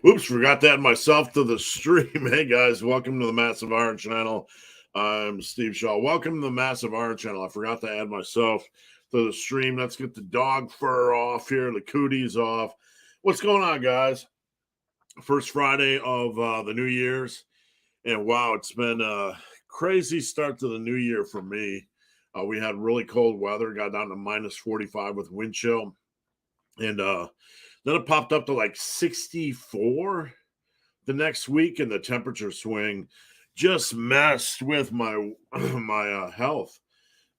Oops, forgot to add myself to the stream. Hey guys, welcome to the Massive Iron Channel. I'm Steve Shaw. Welcome to the Massive Iron Channel. I forgot to add myself to the stream. Let's get the dog fur off here, the cooties off. What's going on, guys? First Friday of the New Year's. And wow, it's been a crazy start to the new year for me. We had really cold weather, got down to minus 45 with wind chill. And then it popped up to like 64 the next week, and the temperature swing just messed with my health.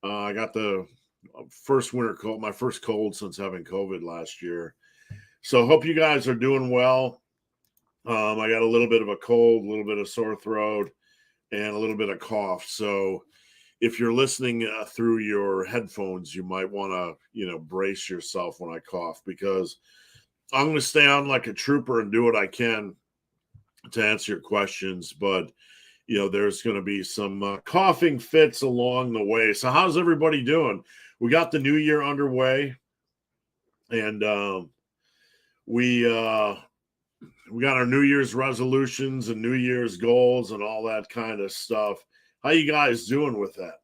I got the first winter cold, my first cold since having COVID last year. So hope you guys are doing well. I got a little bit of a cold, a little bit of sore throat, and a little bit of cough. So if you're listening through your headphones, you might want to, brace yourself when I cough, because I'm going to stay on like a trooper and do what I can to answer your questions. But, there's going to be some coughing fits along the way. So how's everybody doing? We got the new year underway, and we got our New Year's resolutions and New Year's goals and all that kind of stuff. How you guys doing with that?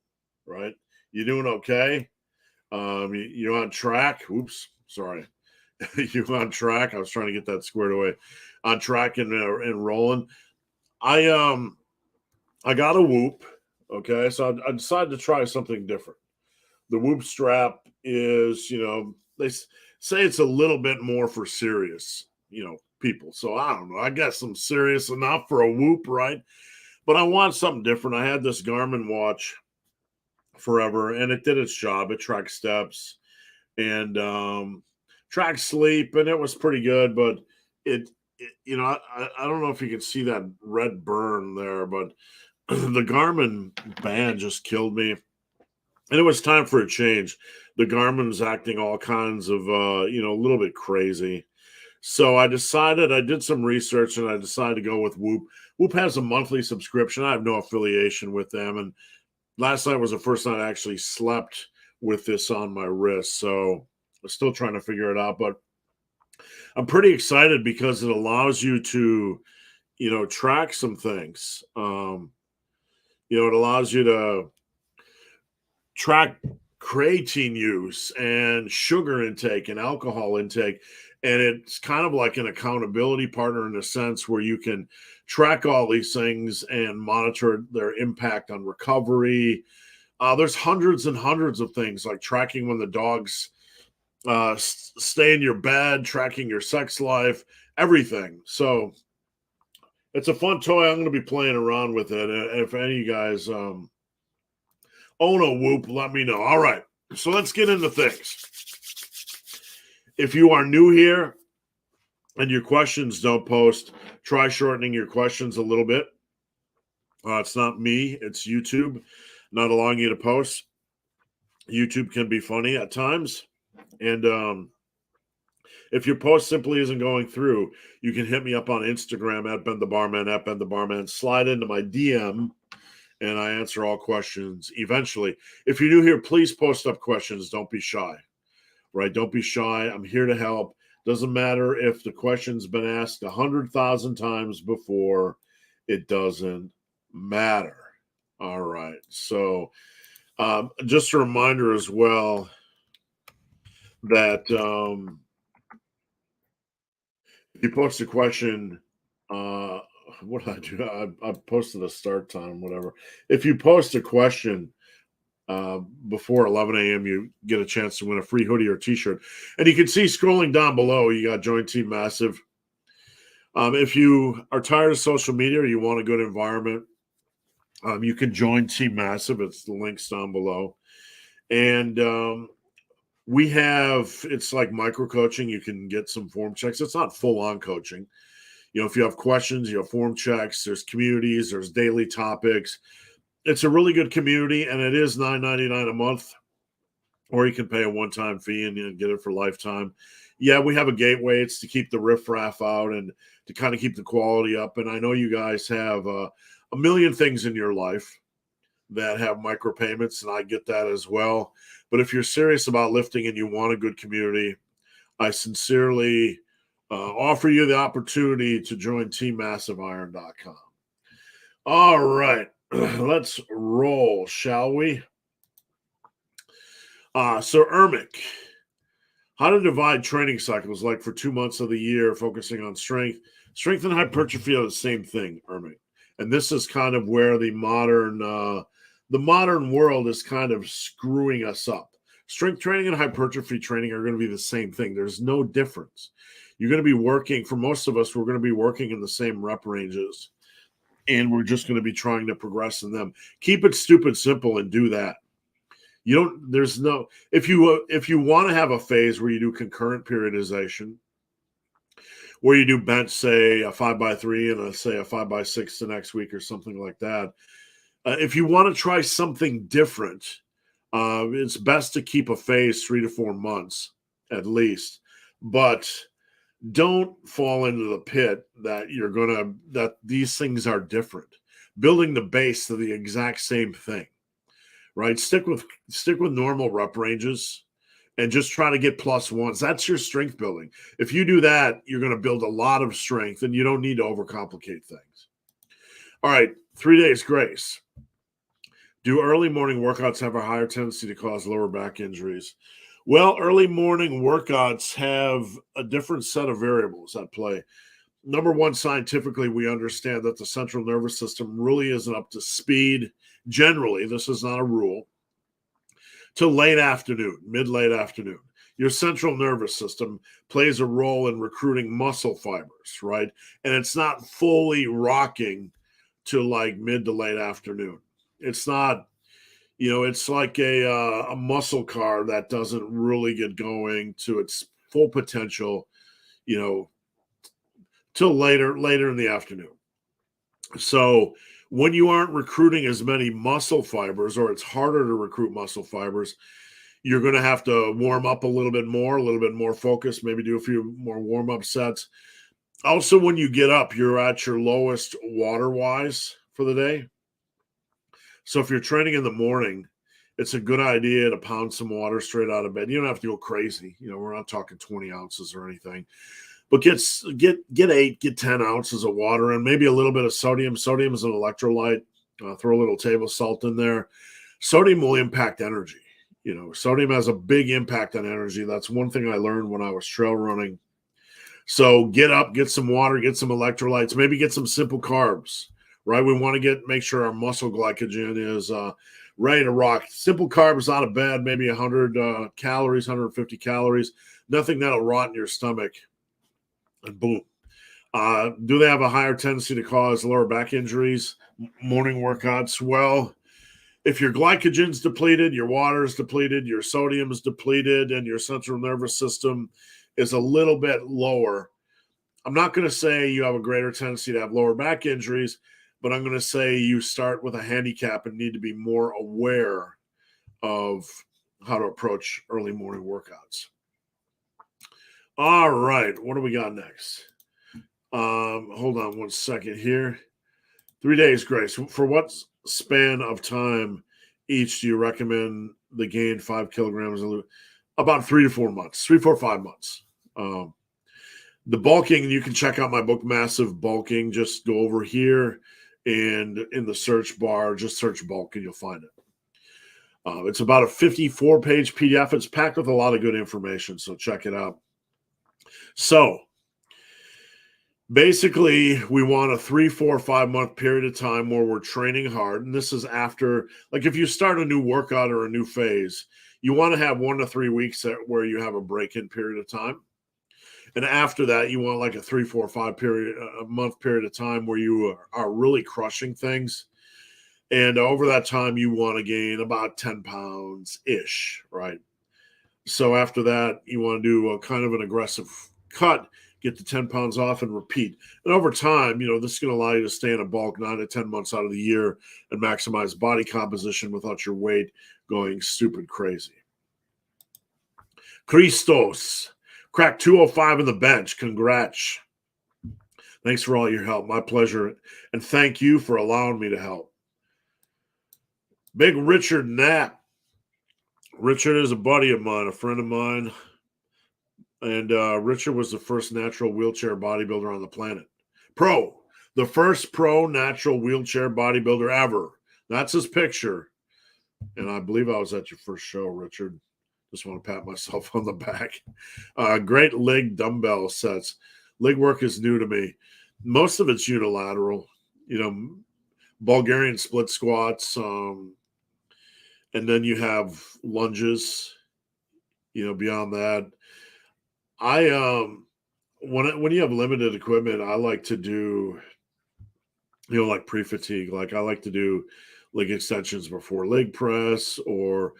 Right? You doing okay? You on track? Oops, sorry. You on track? I was trying to get that squared away. On track and rolling. I got a Whoop. Okay, so I decided to try something different. The Whoop strap is, they say it's a little bit more for serious, people. So I don't know. I guess I'm serious enough for a Whoop, right? But I want something different. I had this Garmin watch forever, and it did its job. It tracked steps and track sleep, and it was pretty good. But I don't know if you can see that red burn there, but the Garmin band just killed me, and it was time for a change. The Garmin's acting all kinds of a little bit crazy. So I did some research, and I decided to go with Whoop. Whoop has a monthly subscription. I have no affiliation with them, and last night was the first night I actually slept with this on my wrist. So I'm still trying to figure it out, but I'm pretty excited because it allows you to, track some things. It allows you to track creatine use and sugar intake and alcohol intake. And it's kind of like an accountability partner in a sense where you can track all these things and monitor their impact on recovery. There's hundreds and hundreds of things, like tracking when the dogs stay in your bed, tracking your sex life, everything. So it's a fun toy. I'm going to be playing around with it. If any of you guys own a Whoop, let me know. All right, so let's get into things. If you are new here and your questions don't post, try shortening your questions a little bit. It's not me, it's YouTube not allowing you to post. YouTube can be funny at times. And if your post simply isn't going through, you can hit me up on Instagram at @BenTheBarman. Slide into my DM, and I answer all questions eventually. If you're new here, please post up questions. Don't be shy, right? Don't be shy. I'm here to help. Doesn't matter if the question's been asked 100,000 times before. It doesn't matter. All right. So just a reminder as well that if you post a question, what did I do? I posted a start time, whatever. If you post a question before 11 a.m., you get a chance to win a free hoodie or t-shirt. And you can see scrolling down below, you got Join Team Massive. If you are tired of social media or you want a good environment, you can join Team Massive. It's the links down below. And it's like micro coaching. You can get some form checks. It's not full-on coaching. If you have questions, you have form checks, there's communities, there's daily topics. It's a really good community, and it is $9.99 a month, or you can pay a one-time fee and get it for lifetime. Yeah, we have a gateway. It's to keep the riffraff out and to kind of keep the quality up. And I know you guys have a million things in your life that have micropayments, and I get that as well. But if you're serious about lifting and you want a good community, I sincerely offer you the opportunity to join teammassiveiron.com. All right, let's roll, shall we? So Ermic, how to divide training cycles, like for 2 months of the year, focusing on strength. Strength and hypertrophy are the same thing, Ermic. And this is kind of where the modern world is kind of screwing us up. Strength training and hypertrophy training are going to be the same thing. There's no difference. You're going to be working, for most of us, we're going to be working in the same rep ranges, and we're just going to be trying to progress in them. Keep it stupid simple and do that. You don't, there's no, if you want to have a phase where you do concurrent periodization, where you do bench, say a 5x3 and say a 5x6 the next week or something like that. If you want to try something different, it's best to keep a phase 3 to 4 months at least, but don't fall into the pit that these things are different. Building the base to the exact same thing, right? Stick with normal rep ranges and just try to get plus ones. That's your strength building. If you do that, you're going to build a lot of strength, and you don't need to overcomplicate things. All right, 3 days grace. Do early morning workouts have a higher tendency to cause lower back injuries? Well, early morning workouts have a different set of variables at play. Number one, scientifically, we understand that the central nervous system really isn't up to speed. Generally, this is not a rule, till late afternoon, mid-late afternoon. Your central nervous system plays a role in recruiting muscle fibers, right? And it's not fully rocking to like mid to late afternoon. It's not, it's like a muscle car that doesn't really get going to its full potential, till later in the afternoon. So when you aren't recruiting as many muscle fibers, or it's harder to recruit muscle fibers, you're going to have to warm up a little bit more focus, maybe do a few more warm-up sets. Also, when you get up, you're at your lowest water-wise for the day. So if you're training in the morning, it's a good idea to pound some water straight out of bed. You don't have to go crazy. We're not talking 20 ounces or anything. But get 10 ounces of water and maybe a little bit of sodium. Sodium is an electrolyte. Throw a little table salt in there. Sodium will impact energy. Sodium has a big impact on energy. That's one thing I learned when I was trail running. So get up, get some water, get some electrolytes, maybe get some simple carbs, right? We want to make sure our muscle glycogen is ready to rock. Simple carbs out of bed, maybe 100 calories, 150 calories, nothing that'll rot in your stomach. And boom. Do they have a higher tendency to cause lower back injuries? Morning workouts? Well, if your glycogen's depleted, your water is depleted, your sodium is depleted, and your central nervous system is a little bit lower, I'm not going to say you have a greater tendency to have lower back injuries, but I'm going to say you start with a handicap and need to be more aware of how to approach early morning workouts. All right, what do we got next? Hold on one second here. 3 days grace. For what span of time each do you recommend the gain 5 kilograms? About 3 to 4 months, 3, 4, 5 months. The bulking, you can check out my book, Massive Bulking. Just go over here and in the search bar, just search bulk and you'll find it. It's about a 54-page PDF. It's packed with a lot of good information, so check it out. So basically, we want a 3, 4, 5 month period of time where we're training hard. And this is after, like if you start a new workout or a new phase, you want to have 1 to 3 weeks where you have a break-in period of time. And after that, you want like a 3, 4, 5 month period of time where you are really crushing things. And over that time, you want to gain about 10 pounds-ish, right? So after that, you want to do a kind of an aggressive cut, get the 10 pounds off and repeat. And over time, this is going to allow you to stay in a bulk 9 to 10 months out of the year and maximize body composition without your weight going stupid crazy. Christos, cracked 205 in the bench. Congrats. Thanks for all your help. My pleasure. And thank you for allowing me to help. Big Richard Knapp. Richard is a buddy of mine, a friend of mine. And Richard was the first natural wheelchair bodybuilder on the planet. The first pro natural wheelchair bodybuilder ever. That's his picture. And I believe I was at your first show, Richard. Just want to pat myself on the back. Great leg dumbbell sets. Leg work is new to me. Most of it's unilateral. Bulgarian split squats. And then you have lunges. Beyond that, when you have limited equipment, I like to do, like pre-fatigue. Like I like to do leg extensions before leg press, or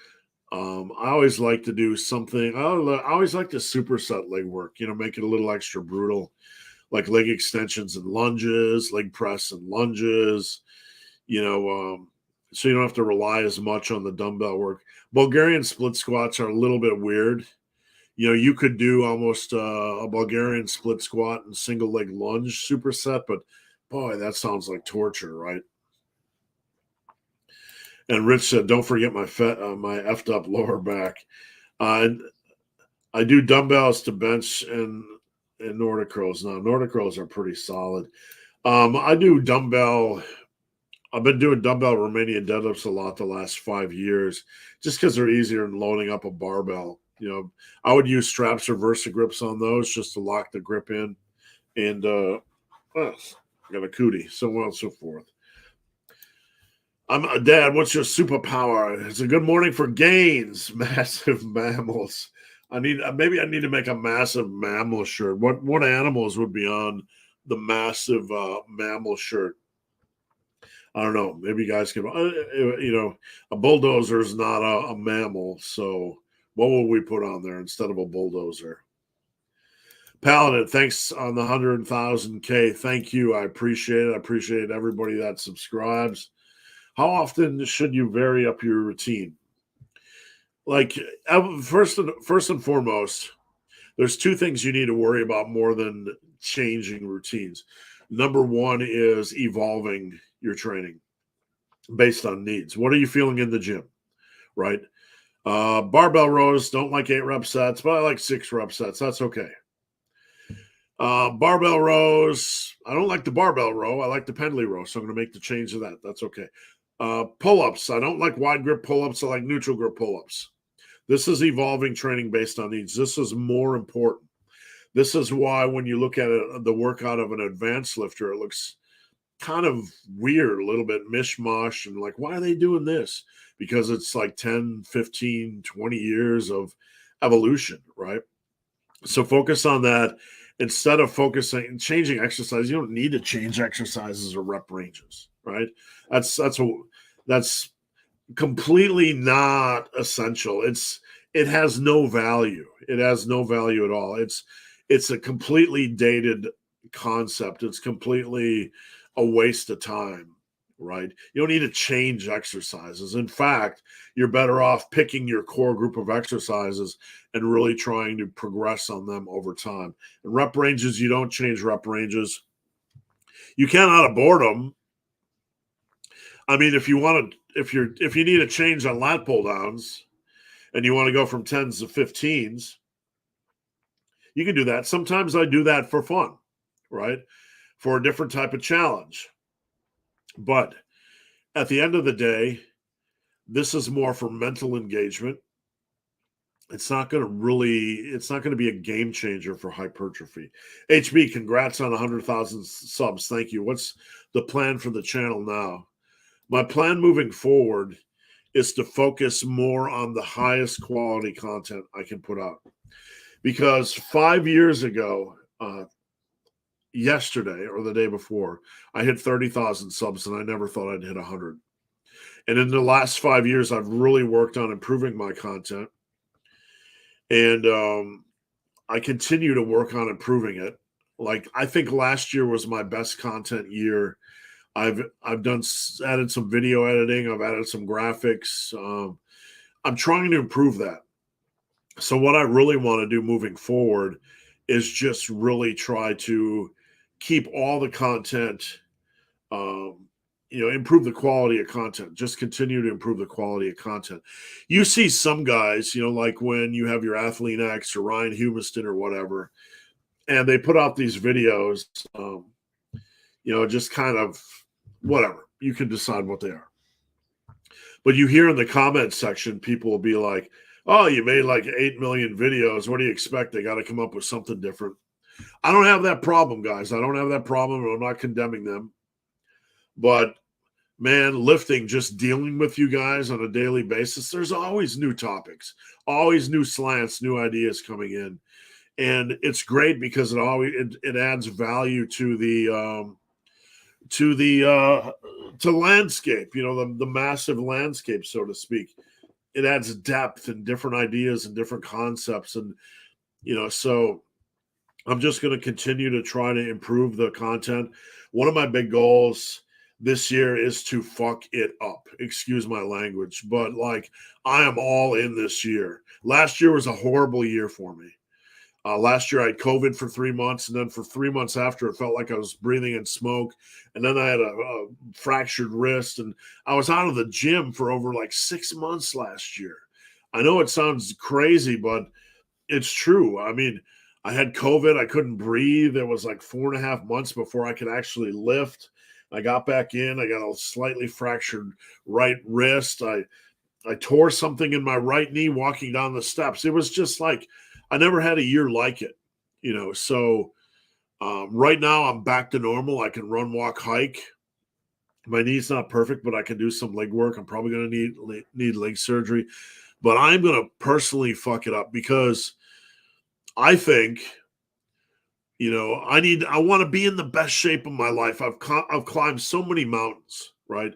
I always like to do something. I always like to superset leg work, make it a little extra brutal, like leg extensions and lunges, leg press and lunges, so you don't have to rely as much on the dumbbell work. Bulgarian split squats are a little bit weird. You could do almost a Bulgarian split squat and single leg lunge superset, but boy, that sounds like torture, right? And Rich said, "Don't forget my effed up lower back." I do dumbbells to bench and Nordic curls. Now, Nordic curls are pretty solid. I do dumbbell. I've been doing dumbbell Romanian deadlifts a lot the last 5 years, just because they're easier than loading up a barbell. I would use straps or Versa grips on those just to lock the grip in, and I got a cootie, so on and so forth. Dad, what's your superpower? It's a good morning for gains. Massive mammals. Maybe I need to make a massive mammal shirt. What animals would be on the massive mammal shirt? I don't know. Maybe you guys can. A bulldozer is not a mammal, so what will we put on there instead of a bulldozer? Paladin, thanks on the 100,000K. Thank you. I appreciate it. I appreciate everybody that subscribes. How often should you vary up your routine? Like, first and foremost, there's two things you need to worry about more than changing routines. Number one is evolving your training based on needs. What are you feeling in the gym, right? Barbell rows, don't like 8 rep sets, but I like 6 rep sets. That's okay. Barbell rows, I don't like the barbell row. I like the pendley row, so I'm going to make the change to that. That's okay. Pull-ups, I don't like wide grip pull-ups. I like neutral grip pull-ups. This is evolving training based on needs. This is more important. This is why when you look at the workout of an advanced lifter, it looks kind of weird, a little bit mishmash, and like, why are they doing this? Because it's like 10, 15, 20 years of evolution, right? So focus on that instead of focusing and changing exercise. You don't need to change exercises or rep ranges, right? That's completely not essential. It has no value. It has no value at all. It's a completely dated concept. It's completely a waste of time, right? You don't need to change exercises. In fact, you're better off picking your core group of exercises and really trying to progress on them over time. And rep ranges, you don't change rep ranges. You can out of boredom. I mean, if you need a change on lat pull downs and you want to go from 10s to 15s, you can do that. Sometimes I do that for fun, right? For a different type of challenge. But at the end of the day, this is more for mental engagement. It's not going to be a game changer for hypertrophy. HB, congrats on 100,000 subs. Thank you. What's the plan for the channel now? My plan moving forward is to focus more on the highest quality content I can put out. Because 5 years ago, yesterday or the day before, I hit 30,000 subs and I never thought I'd hit 100. And in the last 5 years, I've really worked on improving my content. And I continue to work on improving it. Like, I think last year was my best content year. I've added some video editing. I've added some graphics. I'm trying to improve that. So what I really want to do moving forward is just really try to keep all the content improve the quality of content. Just continue to improve the quality of content. You see some guys, like when you have your Athlete X or Ryan Humiston or whatever, and they put out these videos, just kind of whatever. You can decide what they are. But you hear in the comment section, people will be like, oh, you made like 8 million videos. What do you expect? They got to come up with something different. I don't have that problem, guys. I don't have that problem, and I'm not condemning them. But, man, lifting, just dealing with you guys on a daily basis, there's always new topics, always new slants, new ideas coming in. And it's great because it adds value to the to landscape, the massive landscape, so to speak. It adds depth and different ideas and different concepts. And, so I'm just going to continue to try to improve the content. One of my big goals this year is to fuck it up. Excuse my language, but I am all in this year. Last year was a horrible year for me. Last year I had COVID for 3 months, and then for 3 months after, it felt like I was breathing in smoke. And then I had a fractured wrist, and I was out of the gym for over 6 months last year. I know it sounds crazy, but it's true. I mean, I had COVID. I couldn't breathe. It was 4.5 months before I could actually lift. I got back in. I got a slightly fractured right wrist. I tore something in my right knee walking down the steps. It was just I never had a year like it, So right now I'm back to normal. I can run, walk, hike. My knee's not perfect, but I can do some leg work. I'm probably going to need leg surgery, but I'm going to personally fuck it up because I think, I want to be in the best shape of my life. I've climbed so many mountains, right?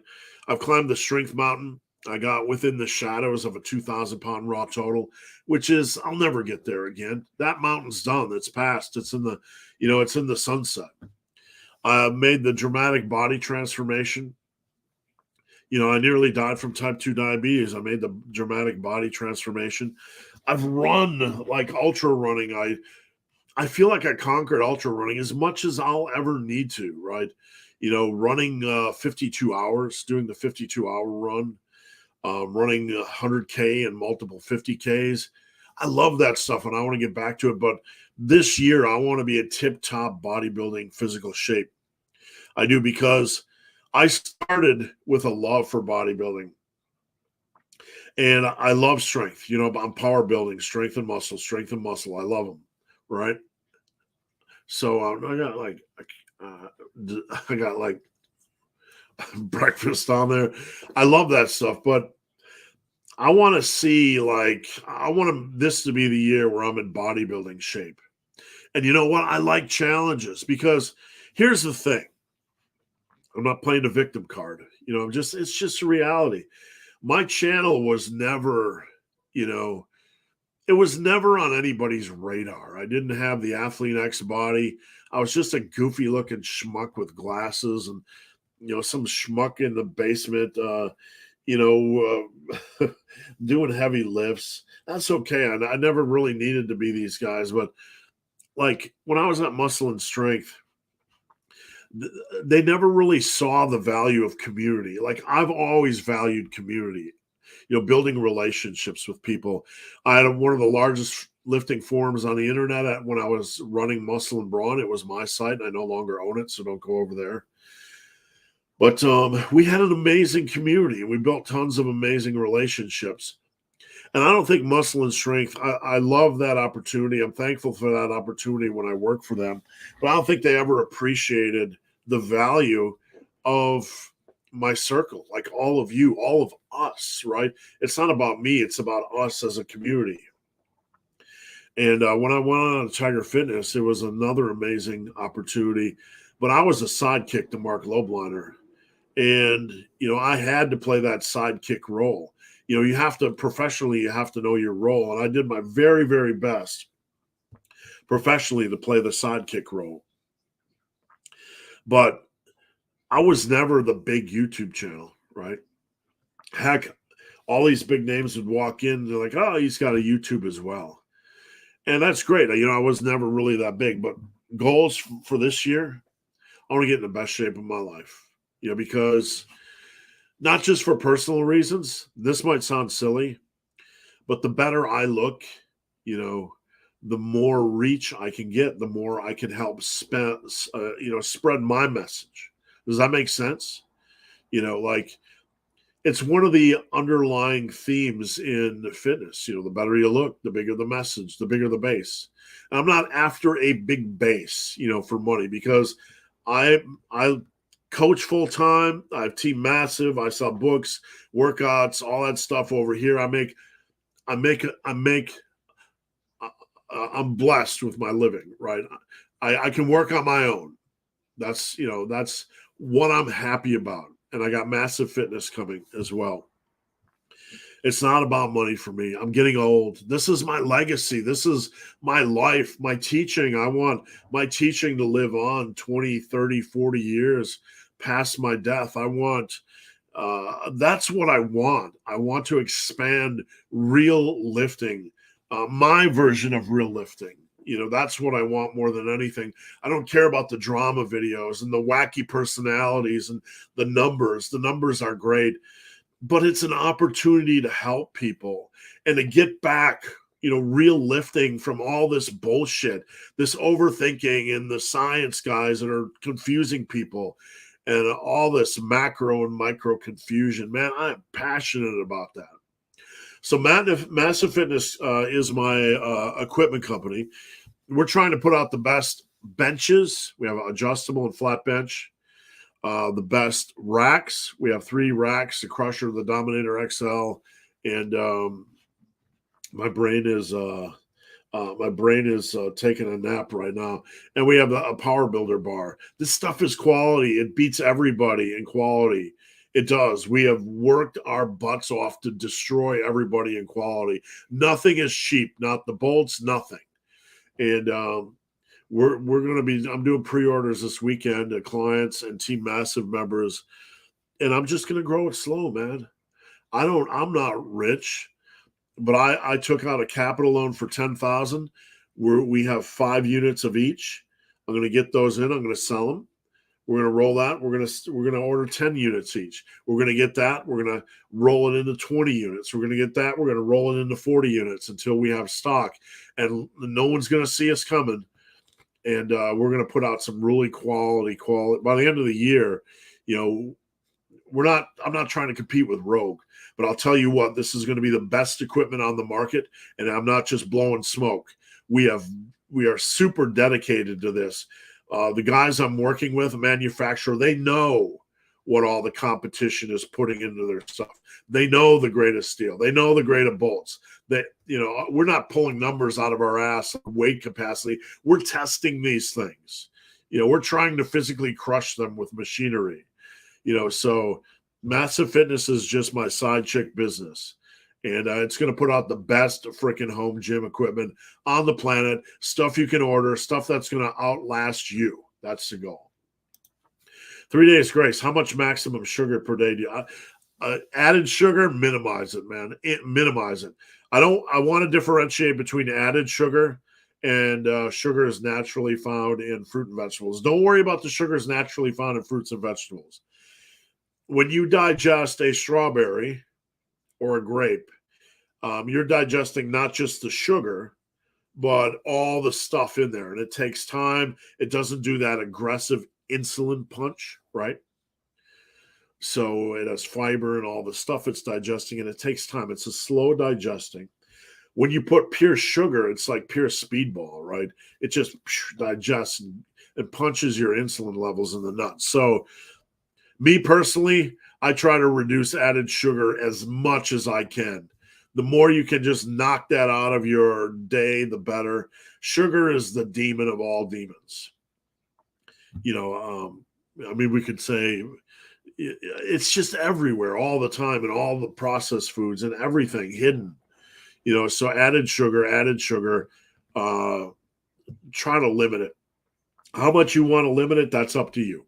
I've climbed the strength mountain. I got within the shadows of a 2,000-pound raw total, which is, I'll never get there again. That mountain's done. It's past. It's in the, it's in the sunset. I made the dramatic body transformation. I nearly died from type 2 diabetes. I made the dramatic body transformation. I've run ultra running. I feel like I conquered ultra running as much as I'll ever need to, right? Running 52 hours, doing the 52-hour run. Running 100K and multiple 50Ks. I love that stuff, and I want to get back to it. But this year, I want to be in tip-top bodybuilding physical shape. I do, because I started with a love for bodybuilding. And I love strength. I'm power building, strength and muscle. I love them, right? So I got breakfast on there. I love that stuff, but I want to see I want this to be the year where I'm in bodybuilding shape. And you know what? I like challenges, because here's the thing. I'm not playing a victim card. It's just a reality. My channel was never, it was never on anybody's radar. I didn't have the Athlete X body. I was just a goofy looking schmuck with glasses and, some schmuck in the basement, doing heavy lifts. That's okay. I never really needed to be these guys, but when I was at Muscle and Strength, they never really saw the value of community. I've always valued community, building relationships with people. I had one of the largest lifting forums on the internet when I was running Muscle and Brawn. It was my site, and I no longer own it, so don't go over there. But we had an amazing community. We built tons of amazing relationships. And I don't think Muscle and Strength, I love that opportunity. I'm thankful for that opportunity when I work for them. But I don't think they ever appreciated the value of my circle, all of you, all of us, right? It's not about me. It's about us as a community. And when I went on to Tiger Fitness, it was another amazing opportunity. But I was a sidekick to Mark Lobliner. And, I had to play that sidekick role. You have to professionally, you have to know your role. And I did my very, very best professionally to play the sidekick role. But I was never the big YouTube channel, right? Heck, all these big names would walk in. They're like, oh, he's got a YouTube as well. And that's great. I was never really that big. But goals for this year, I want to get in the best shape of my life. because not just for personal reasons, this might sound silly, but the better I look, the more reach I can get, the more I can help spread my message. Does that make sense? Like it's one of the underlying themes in fitness. The better you look, the bigger the message, the bigger the base. And I'm not after a big base, for money, because I coach full time. I have Team Massive. I sell books, workouts, all that stuff over here. I'm blessed with my living, right? I can work on my own. That's what I'm happy about. And I got Massive Fitness coming as well. It's not about money for me. I'm getting old. This is my legacy. This is my life, my teaching. I want my teaching to live on 20, 30, 40 years past my death. That's what I want. I want to expand real lifting, my version of real lifting. That's what I want more than anything. I don't care about the drama videos and the wacky personalities and the numbers. The numbers are great, but it's an opportunity to help people and to get back, real lifting from all this bullshit, this overthinking and the science guys that are confusing people and all this macro and micro confusion. Man, I'm passionate about that. So Massive Fitness is my equipment company. We're trying to put out the best benches. We have adjustable and flat bench. The best racks. We have 3 racks: the Crusher, the Dominator XL, and my brain is taking a nap right now. And we have a Power Builder bar. This stuff is quality. It beats everybody in quality. It does. We have worked our butts off to destroy everybody in quality. Nothing is cheap. Not the bolts. Nothing. And we're going to be. I'm doing pre-orders this weekend to clients and Team Massive members, and I'm just going to grow it slow, man. I'm not rich, but I took out a capital loan for $10,000. We have 5 units of each. I'm going to get those in. I'm going to sell them. We're going to roll that. We're going to order 10 units each. We're going to get that. We're going to roll it into 20 units. We're going to get that. We're going to roll it into 40 units until we have stock, and no one's going to see us coming. And we're going to put out some really quality. By the end of the year, I'm not trying to compete with Rogue, but I'll tell you what, this is going to be the best equipment on the market. And I'm not just blowing smoke. We are super dedicated to this. The guys I'm working with, a manufacturer, they know what all the competition is putting into their stuff. They know the greatest steel. They know the greatest bolts. We're not pulling numbers out of our ass, weight capacity. We're testing these things. We're trying to physically crush them with machinery. So Massive Fitness is just my side chick business. And it's going to put out the best freaking home gym equipment on the planet, stuff you can order, stuff that's going to outlast you. That's the goal. 3 days grace. How much maximum sugar per day do you added sugar? Minimize it, man. Minimize it. I want to differentiate between added sugar and sugar is naturally found in fruit and vegetables. Don't worry about the sugars naturally found in fruits and vegetables. When you digest a strawberry or a grape, you're digesting not just the sugar, but all the stuff in there. And it takes time. It doesn't do that aggressive insulin punch, right? So it has fiber and all the stuff it's digesting, and it takes time. It's a slow digesting. When you put pure sugar, it's like pure speedball, right? It just digests and punches your insulin levels in the nuts. So me personally, I try to reduce added sugar as much as I can. The more you can just knock that out of your day, the better. Sugar is the demon of all demons. We could say it's just everywhere all the time and all the processed foods and everything hidden. So added sugar, try to limit it. How much you want to limit it, that's up to you.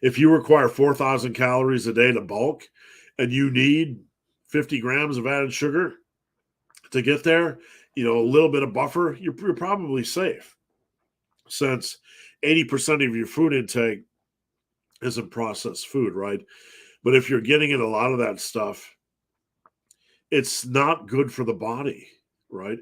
If you require 4,000 calories a day to bulk and you need 50 grams of added sugar to get there, a little bit of buffer, you're probably safe, since 80% of your food intake isn't processed food, right? But if you're getting in a lot of that stuff, it's not good for the body, right?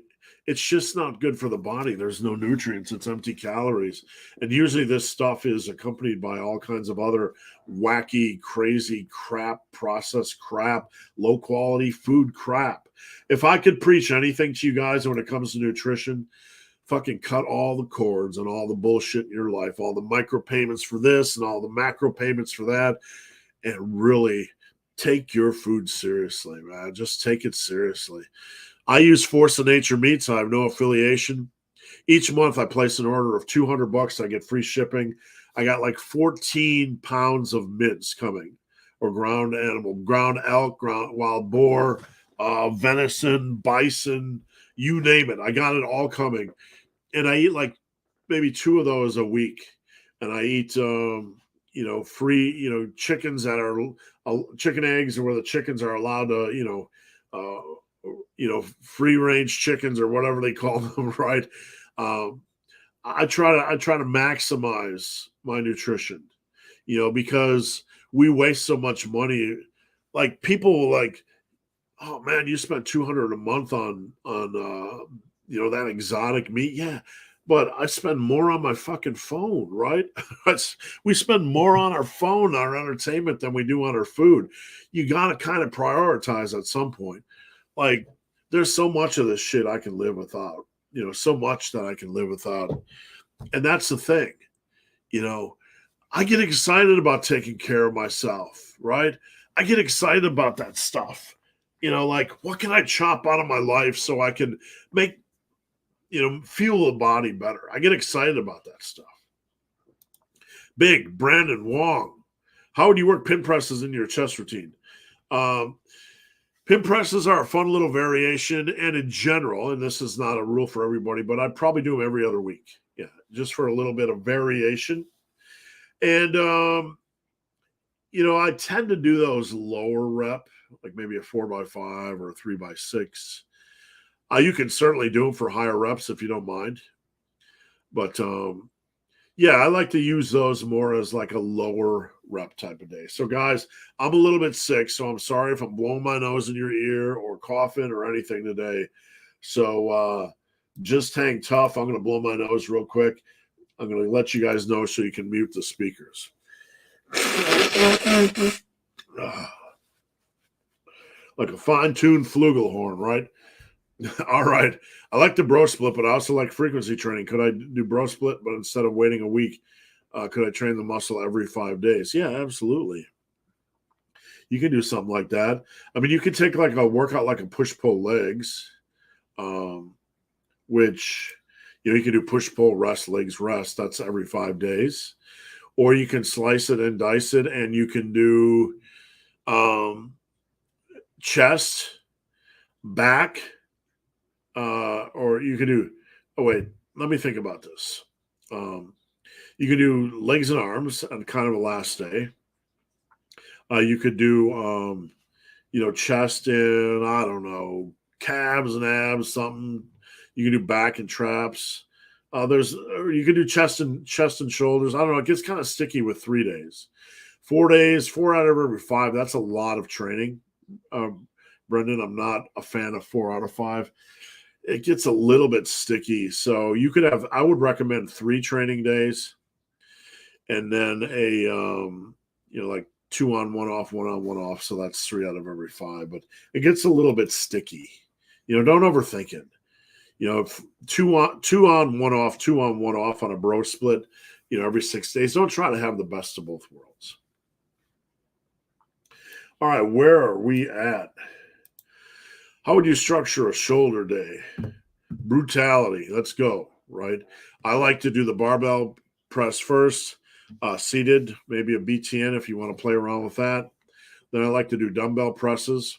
It's just not good for the body. There's no nutrients, it's empty calories. And usually this stuff is accompanied by all kinds of other wacky, crazy crap, processed crap, low quality food crap. If I could preach anything to you guys when it comes to nutrition, fucking cut all the cords and all the bullshit in your life, all the micro payments for this and all the macro payments for that, and really take your food seriously, man. Just take it seriously. I use Force of Nature Meats. I have no affiliation. Each month I place an order of $200. I get free shipping. I got like 14 pounds of mince coming, or ground animal, ground elk, ground wild boar, venison, bison, you name it. I got it all coming. And I eat like maybe 2 of those a week. And I eat, free, chickens that are chicken eggs, where the chickens are allowed to, free range chickens or whatever they call them, right? I try to maximize my nutrition, because we waste so much money. Like people like, oh man, you spent $200 a month on that exotic meat. Yeah, but I spend more on my fucking phone, right? We spend more on our phone, our entertainment, than we do on our food. You got to kind of prioritize at some point. Like, there's so much of this shit I can live without, so much that I can live without. And that's the thing, I get excited about taking care of myself, right? I get excited about that stuff. Like, what can I chop out of my life so I can make, fuel the body better? I get excited about that stuff. Big Brandon Wong. How would you work pin presses in your chest routine? Pin presses are a fun little variation, and in general, and this is not a rule for everybody, but I probably do them every other week. Yeah, just for a little bit of variation. And, I tend to do those lower rep, like maybe a 4x5 or a 3x6. You can certainly do them for higher reps if you don't mind. But, yeah, I like to use those more as like a lower rep type of day. So, guys, I'm a little bit sick, so I'm sorry if I'm blowing my nose in your ear or coughing or anything today. So, just hang tough. I'm going to blow my nose real quick. I'm going to let you guys know so you can mute the speakers. Like a fine-tuned flugelhorn, right? All right. I like the bro split, but I also like frequency training. Could I do bro split, but instead of waiting a week, could I train the muscle every 5 days? Yeah, absolutely. You can do something like that. I mean, you could take like a workout like a push-pull legs, which, you can do push-pull, rest, legs, rest. That's every 5 days. Or you can slice it and dice it, and you can do chest, back, or you can do, let me think about this. You can do legs and arms on kind of a last day. You could do, chest and, I don't know, calves and abs, something. You can do back and traps. You can do chest and shoulders. I don't know. It gets kind of sticky with 3 days. 4 days, 4 out of every 5. That's a lot of training. Brendan, I'm not a fan of 4 out of 5. It gets a little bit sticky. So you could have, I would recommend 3 training days and then like 2 on, 1 off, 1 on, 1 off. So that's 3 out of every 5, but it gets a little bit sticky. Don't overthink it. 2 on, 1 off, 2 on, 1 off on a bro split, every 6 days. Don't try to have the best of both worlds. All right, where are we at? How would you structure a shoulder day? Brutality. Let's go, right? I like to do the barbell press first, seated, maybe a BTN if you want to play around with that. Then I like to do dumbbell presses.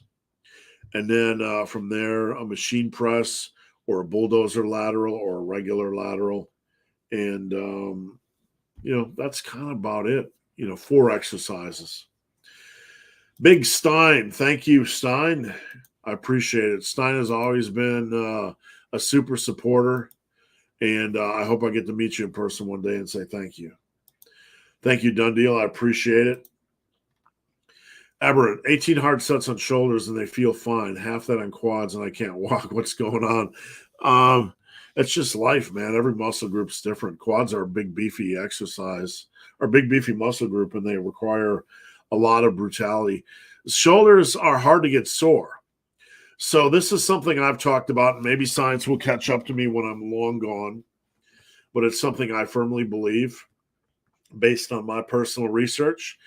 And then from there, a machine press or a bulldozer lateral or a regular lateral. And, that's kind of about it. 4 exercises. Big Stein. Thank you, Stein. I appreciate it. Stein has always been a super supporter. And I hope I get to meet you in person one day and say thank you. Thank you, Done Deal. I appreciate it. Aberrant, 18 hard sets on shoulders and they feel fine. Half that on quads and I can't walk. What's going on? It's just life, man. Every muscle group's different. Quads are a big, beefy exercise, or big, beefy muscle group, and they require a lot of brutality. Shoulders are hard to get sore. So this is something I've talked about, and maybe science will catch up to me when I'm long gone, but it's something I firmly believe based on my personal research.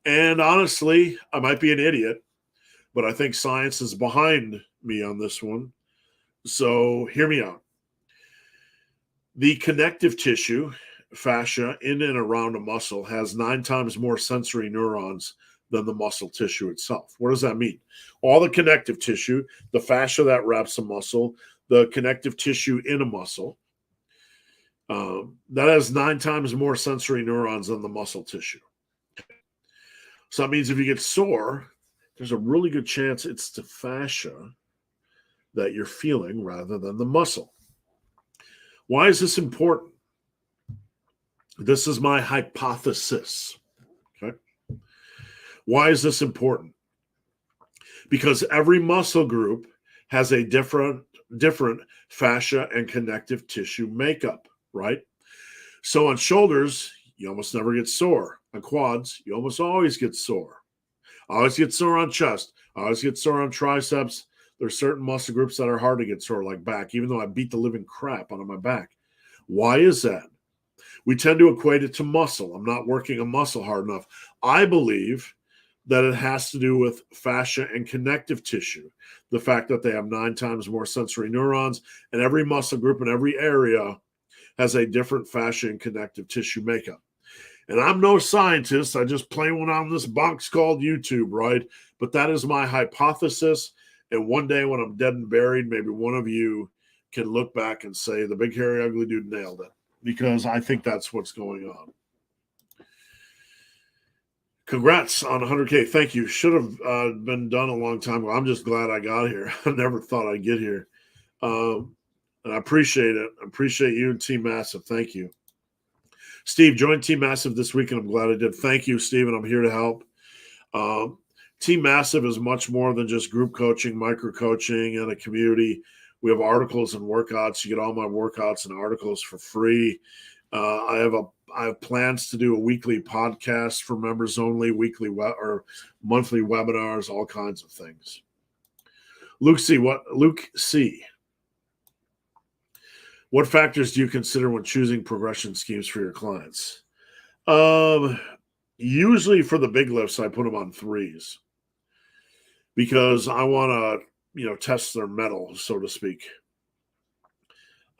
And honestly, I might be an idiot, but I think science is behind me on this one. So hear me out. The connective tissue, fascia, in and around a muscle has 9 times more sensory neurons than the muscle tissue itself. What does that mean? All the connective tissue, the fascia that wraps a muscle, the connective tissue in a muscle, that has 9 times more sensory neurons than the muscle tissue. So that means if you get sore, there's a really good chance it's the fascia that you're feeling rather than the muscle. Why is this important? This is my hypothesis. Okay. Why is this important? Because every muscle group has a different fascia and connective tissue makeup, right? So on shoulders, you almost never get sore. On quads, you almost always get sore. I always get sore on chest. I always get sore on triceps. There's certain muscle groups that are hard to get sore, like back, even though I beat the living crap out of my back. Why is that? We tend to equate it to muscle. I'm not working a muscle hard enough. I believe that it has to do with fascia and connective tissue. The fact that they have 9 times more sensory neurons, and every muscle group in every area has a different fascia and connective tissue makeup. And I'm no scientist. I just play one on this box called YouTube, right? But that is my hypothesis. And one day when I'm dead and buried, maybe one of you can look back and say, the big, hairy, ugly dude nailed it. Because I think that's what's going on. Congrats on 100K. Thank you. Should have been done a long time ago. I'm just glad I got here. I never thought I'd get here. And I appreciate it. I appreciate you and Team Massive. Thank you. Steve, joined Team Massive this week, and I'm glad I did. Thank you, Steve, and I'm here to help. Team Massive is much more than just group coaching, micro coaching, and a community. We have articles and workouts. You get all my workouts and articles for free. I have plans to do a weekly podcast for members only, weekly or monthly webinars, all kinds of things. Luke C. What factors do you consider when choosing progression schemes for your clients? Usually for the big lifts, I put them on 3s because I want to, test their mettle, so to speak.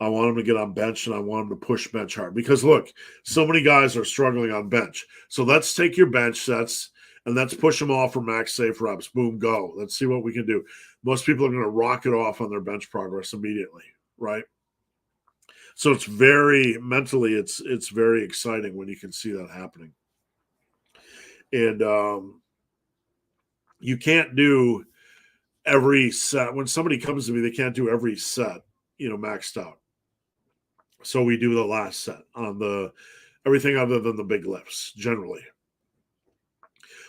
I want them to get on bench and I want them to push bench hard because look, so many guys are struggling on bench. So let's take your bench sets and let's push them off for max safe reps. Boom, go. Let's see what we can do. Most people are going to rocket off on their bench progress immediately, right? So it's very mentally, it's very exciting when you can see that happening. And you can't do every set. When somebody comes to me, they can't do every set, maxed out. So we do the last set on everything other than the big lifts, generally.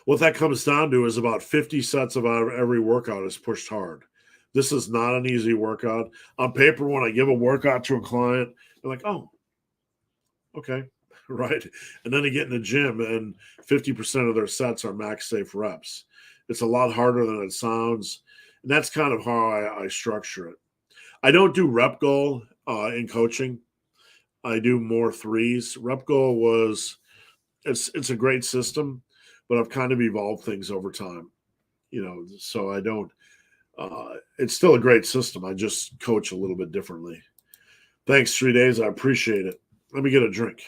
What that comes down to is about 50 sets of every workout is pushed hard. This is not an easy workout. On paper, when I give a workout to a client, they're like, oh, okay, right? And then they get in the gym and 50% of their sets are max safe reps. It's a lot harder than it sounds. And that's kind of how I structure it. I don't do rep goal in coaching. I do more 3s. Rep goal it's a great system, but I've kind of evolved things over time, so I don't, it's still a great system. I just coach a little bit differently. Thanks, 3 days. I appreciate it. Let me get a drink.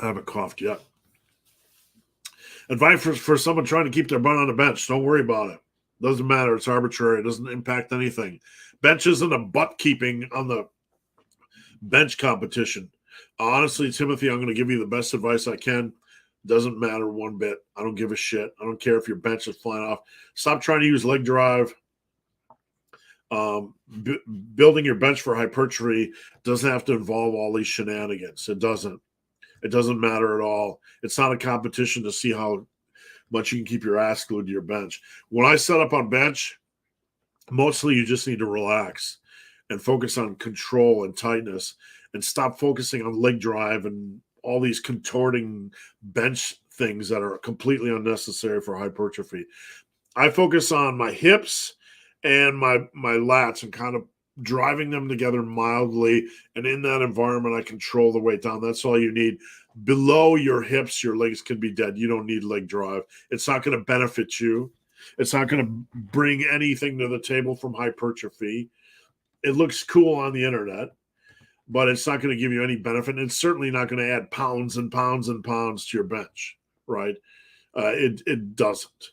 I haven't coughed yet. Advice for someone trying to keep their butt on the bench. Don't worry about it. Doesn't matter. It's arbitrary. It doesn't impact anything. Bench isn't a butt keeping on the bench competition. Honestly, Timothy, I'm going to give you the best advice I can. Doesn't matter one bit. I don't give a shit. I don't care if your bench is flying off. Stop trying to use leg drive. Building your bench for hypertrophy doesn't have to involve all these shenanigans. It doesn't. It doesn't matter at all. It's not a competition to see how much you can keep your ass glued to your bench. When I set up on bench, mostly you just need to relax and focus on control and tightness and stop focusing on leg drive and all these contorting bench things that are completely unnecessary for hypertrophy. I focus on my hips and my lats and kind of driving them together mildly. And in that environment, I control the weight down. That's all you need. Below your hips, your legs can be dead. You don't need leg drive. It's not going to benefit you. It's not going to bring anything to the table from hypertrophy. It looks cool on the internet, but it's not going to give you any benefit. And it's certainly not going to add pounds and pounds and pounds to your bench, right? It doesn't.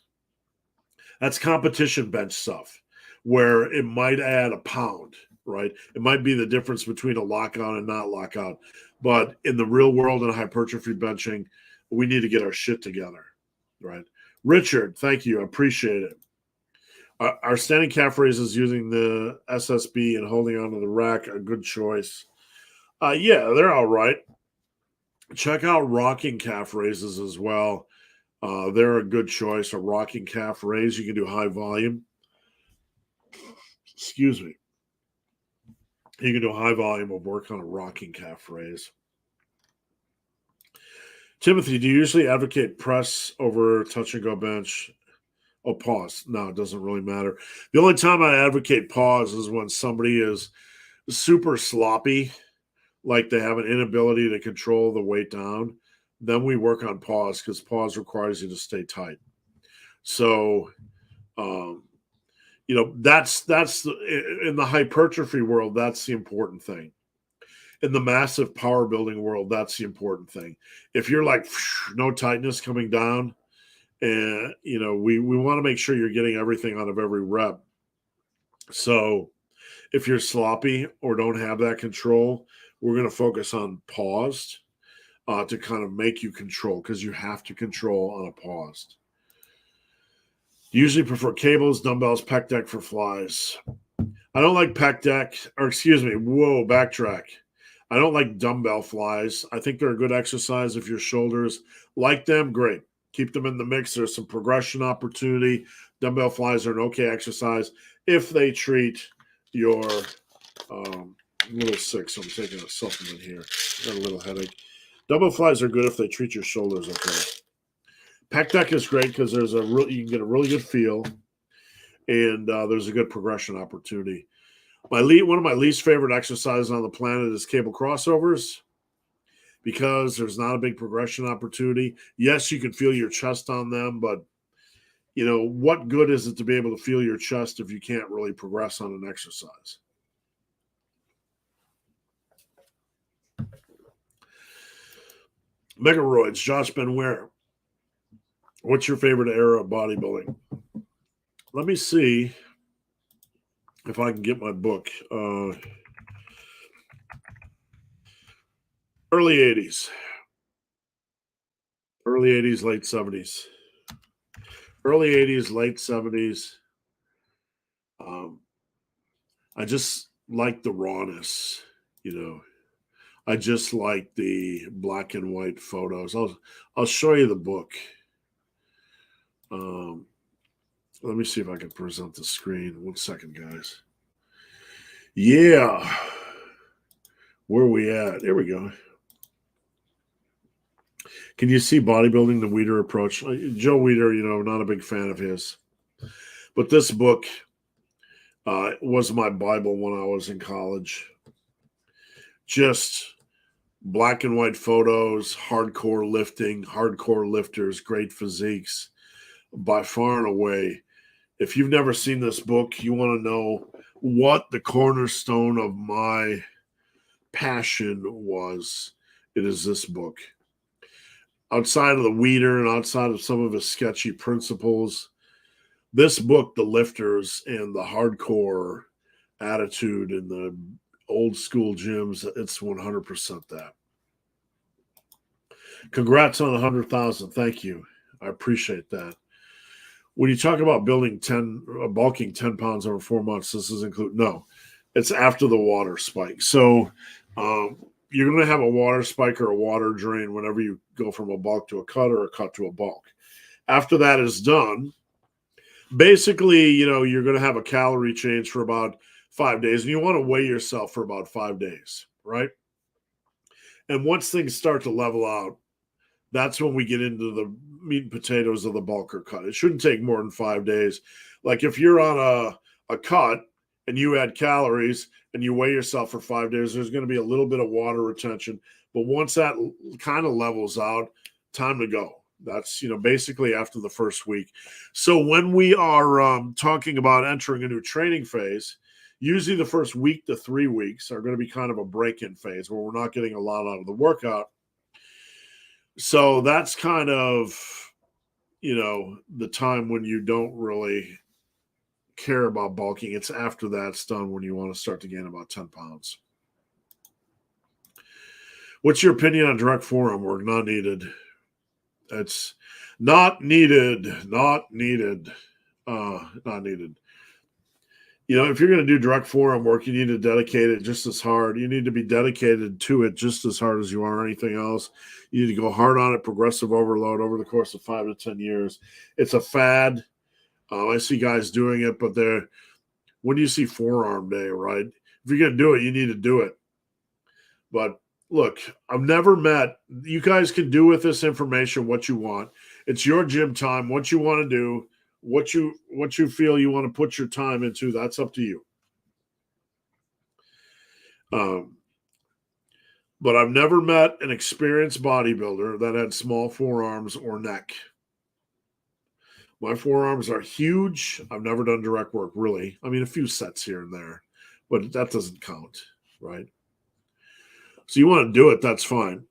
That's competition bench stuff where it might add a pound, right? It might be the difference between a lockout and not lockout. But in the real world in hypertrophy benching, we need to get our shit together, right? Richard, thank you. I appreciate it. Our standing calf raises using the SSB and holding onto the rack a good choice? Yeah, they're all right. Check out rocking calf raises as well. They're a good choice. A rocking calf raise, you can do high volume. Excuse me. You can do high volume of work on a rocking calf raise. Timothy, do you usually advocate press over touch and go bench? Oh, pause. No, it doesn't really matter. The only time I advocate pause is when somebody is super sloppy, like they have an inability to control the weight down. Then we work on pause because pause requires you to stay tight. So, that's in the hypertrophy world, that's the important thing. In the massive power building world, that's the important thing. If you're like no tightness coming down, and we want to make sure you're getting everything out of every rep. So if you're sloppy or don't have that control, we're going to focus on paused to kind of make you control, because you have to control on a paused. Usually prefer cables, dumbbells, pec deck for flies. I don't like pec deck, or excuse me, backtrack. I don't like dumbbell flies. I think they're a good exercise if your shoulders like them, great. Keep them in the mix. There's some progression opportunity. Dumbbell flies are an okay exercise if they treat your I'm a little sick, so I'm taking a supplement here. Got a little headache. Dumbbell flies are good if they treat your shoulders okay. Pec deck is great because you can get a really good feel, and there's a good progression opportunity. One of my least favorite exercises on the planet is cable crossovers, because there's not a big progression opportunity. Yes, you can feel your chest on them, but what good is it to be able to feel your chest if you can't really progress on an exercise? Megaroids, Josh Benware. What's your favorite era of bodybuilding? Let me see if I can get my book. Early 80s. Early 80s, late 70s. Early 80s, late 70s. I just like the rawness, I just like the black and white photos. I'll show you the book. Let me see if I can present the screen. 1 second, guys. Yeah. Where are we at? There we go. Can you see bodybuilding, the Weider approach? Joe Weider, not a big fan of his. But this book was my Bible when I was in college. Just black and white photos, hardcore lifting, hardcore lifters, great physiques. By far and away, if you've never seen this book, you want to know what the cornerstone of my passion was. It is this book. Outside of the Weider and outside of some of his sketchy principles, this book, The Lifters, and the hardcore attitude in the old school gyms, it's 100% that. Congrats on 100,000. Thank you. I appreciate that. when you talk about building bulking 10 pounds over 4 months, this is include no, it's after the water spike. So you're going to have a water spike or a water drain whenever you go from a bulk to a cut or a cut to a bulk. After that is done, basically, you're going to have a calorie change for about 5 days, and you want to weigh yourself for about 5 days, right? And once things start to level out, that's when we get into the meat and potatoes of the bulk or cut. It shouldn't take more than 5 days. Like if you're on a cut and you add calories and you weigh yourself for 5 days, there's going to be a little bit of water retention. But once that kind of levels out, time to go. That's, basically after the first week. So when we are talking about entering a new training phase, usually the first week to 3 weeks are going to be kind of a break-in phase where we're not getting a lot out of the workout. So that's kind of, the time when you don't really care about bulking. It's after that's done when you want to start to gain about 10 pounds. What's your opinion on direct forearm work? Not needed. It's not needed. Not needed. Not needed. If you're going to do direct forearm work, you need to dedicate it just as hard. You need to be dedicated to it just as hard as you are anything else. You need to go hard on it, progressive overload over the course of 5 to 10 years. It's a fad. I see guys doing it, but when you see forearm day, right? If you're going to do it, you need to do it. But look, I've never met, you guys can do with this information what you want. It's your gym time, what you want to do. What you feel you want to put your time into, that's up to you. But I've never met an experienced bodybuilder that had small forearms or neck. My forearms are huge. I've never done direct work, really. I mean, a few sets here and there, but that doesn't count, right? So you want to do it, that's fine.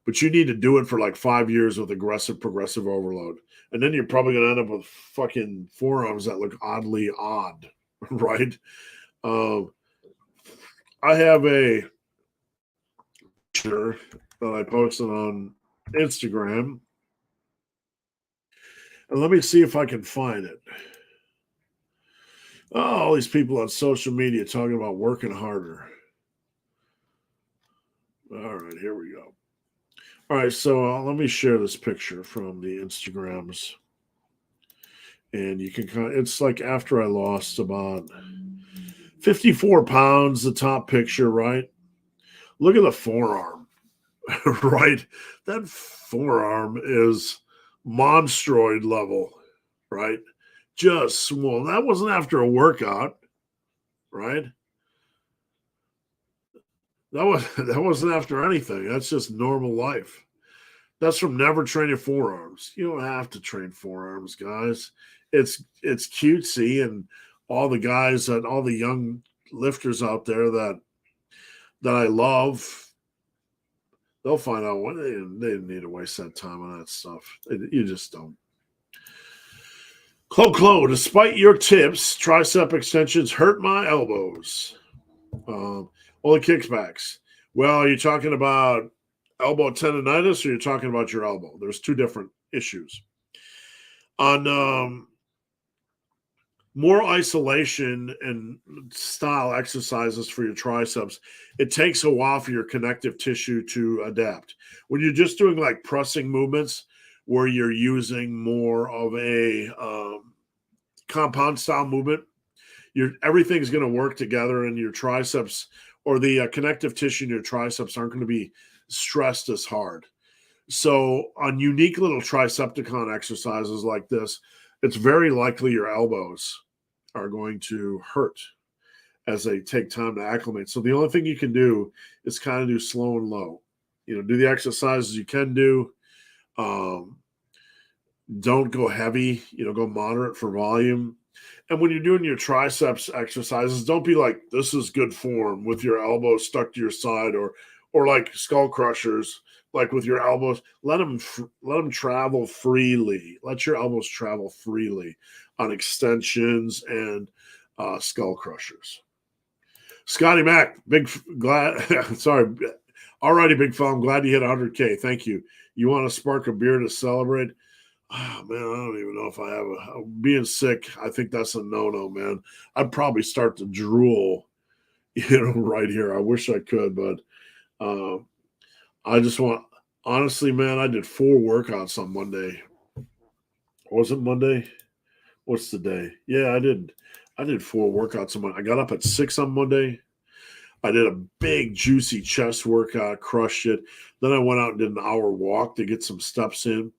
But you need to do it for like 5 years with aggressive, progressive overload. And then you're probably going to end up with fucking forearms that look oddly odd, right? I have a picture that I posted on Instagram. And let me see if I can find it. Oh, all these people on social media talking about working harder. All right, here we go. All right, so let me share this picture from the Instagrams. And you can it's like after I lost about 54 pounds, the top picture, right? Look at the forearm, right? That forearm is monstroid level, right? Just swole. That wasn't after a workout, right? That wasn't after anything. That's just normal life. That's from never training forearms. You don't have to train forearms, guys. It's cutesy, and all the guys all the young lifters out there that I love, they'll find out when they didn't need to waste that time on that stuff. You just don't. Clo, despite your tips, tricep extensions hurt my elbows. Only kickbacks. Well, are you talking about elbow tendonitis or you're talking about your elbow? There's two different issues. On more isolation and style exercises for your triceps, it takes a while for your connective tissue to adapt. When you're just doing like pressing movements where you're using more of a compound style movement, everything's going to work together, and your triceps or the connective tissue in your triceps aren't going to be stressed as hard. So on unique little tricepticon exercises like this, it's very likely your elbows are going to hurt as they take time to acclimate. So the only thing you can do is kind of do slow and low. Do the exercises you can do. Don't go heavy, go moderate for volume. And when you're doing your triceps exercises, don't be like, this is good form with your elbows stuck to your side, or like skull crushers, like with your elbows. Let them travel freely. Let your elbows travel freely on extensions and skull crushers. Scotty Mac, sorry. All righty, big fella. I'm glad you hit 100K. Thank you. You want to spark a beer to celebrate? Oh, man, I don't even know if I have being sick. I think that's a no-no, man. I'd probably start to drool, right here. I wish I could, but I just want, honestly, man, I did 4 workouts on Monday. Was it Monday? What's the day? Yeah, I did 4 workouts on Monday. I got up at 6 on Monday. I did a big juicy chest workout, crushed it. Then I went out and did an hour walk to get some steps in.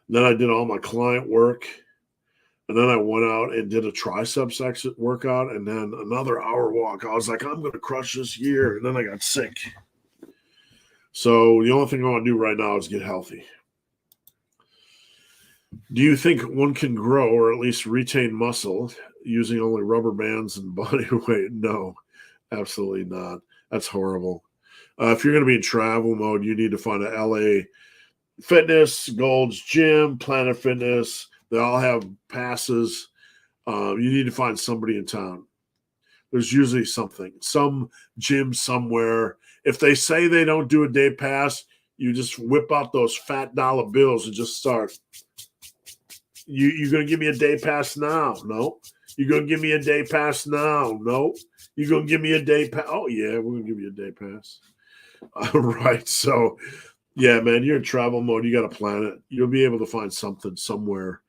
Then I did all my client work. And then I went out and did a triceps exit workout and then another hour walk. I was like, I'm going to crush this year. And then I got sick. So the only thing I want to do right now is get healthy. Do you think one can grow or at least retain muscle using only rubber bands and body weight? No, absolutely not. That's horrible. If you're going to be in travel mode, you need to find a LA Fitness, Gold's Gym, Planet Fitness. They all have passes. You need to find somebody in town. There's usually something, some gym somewhere. If they say they don't do a day pass, you just whip out those fat dollar bills and just start. You're going to give me a day pass now? No. You're going to give me a day pass now? No. You're going to give me a day pass? Oh, yeah, we're going to give you a day pass. All right. So, yeah, man, you're in travel mode. You got to plan it. You'll be able to find something somewhere.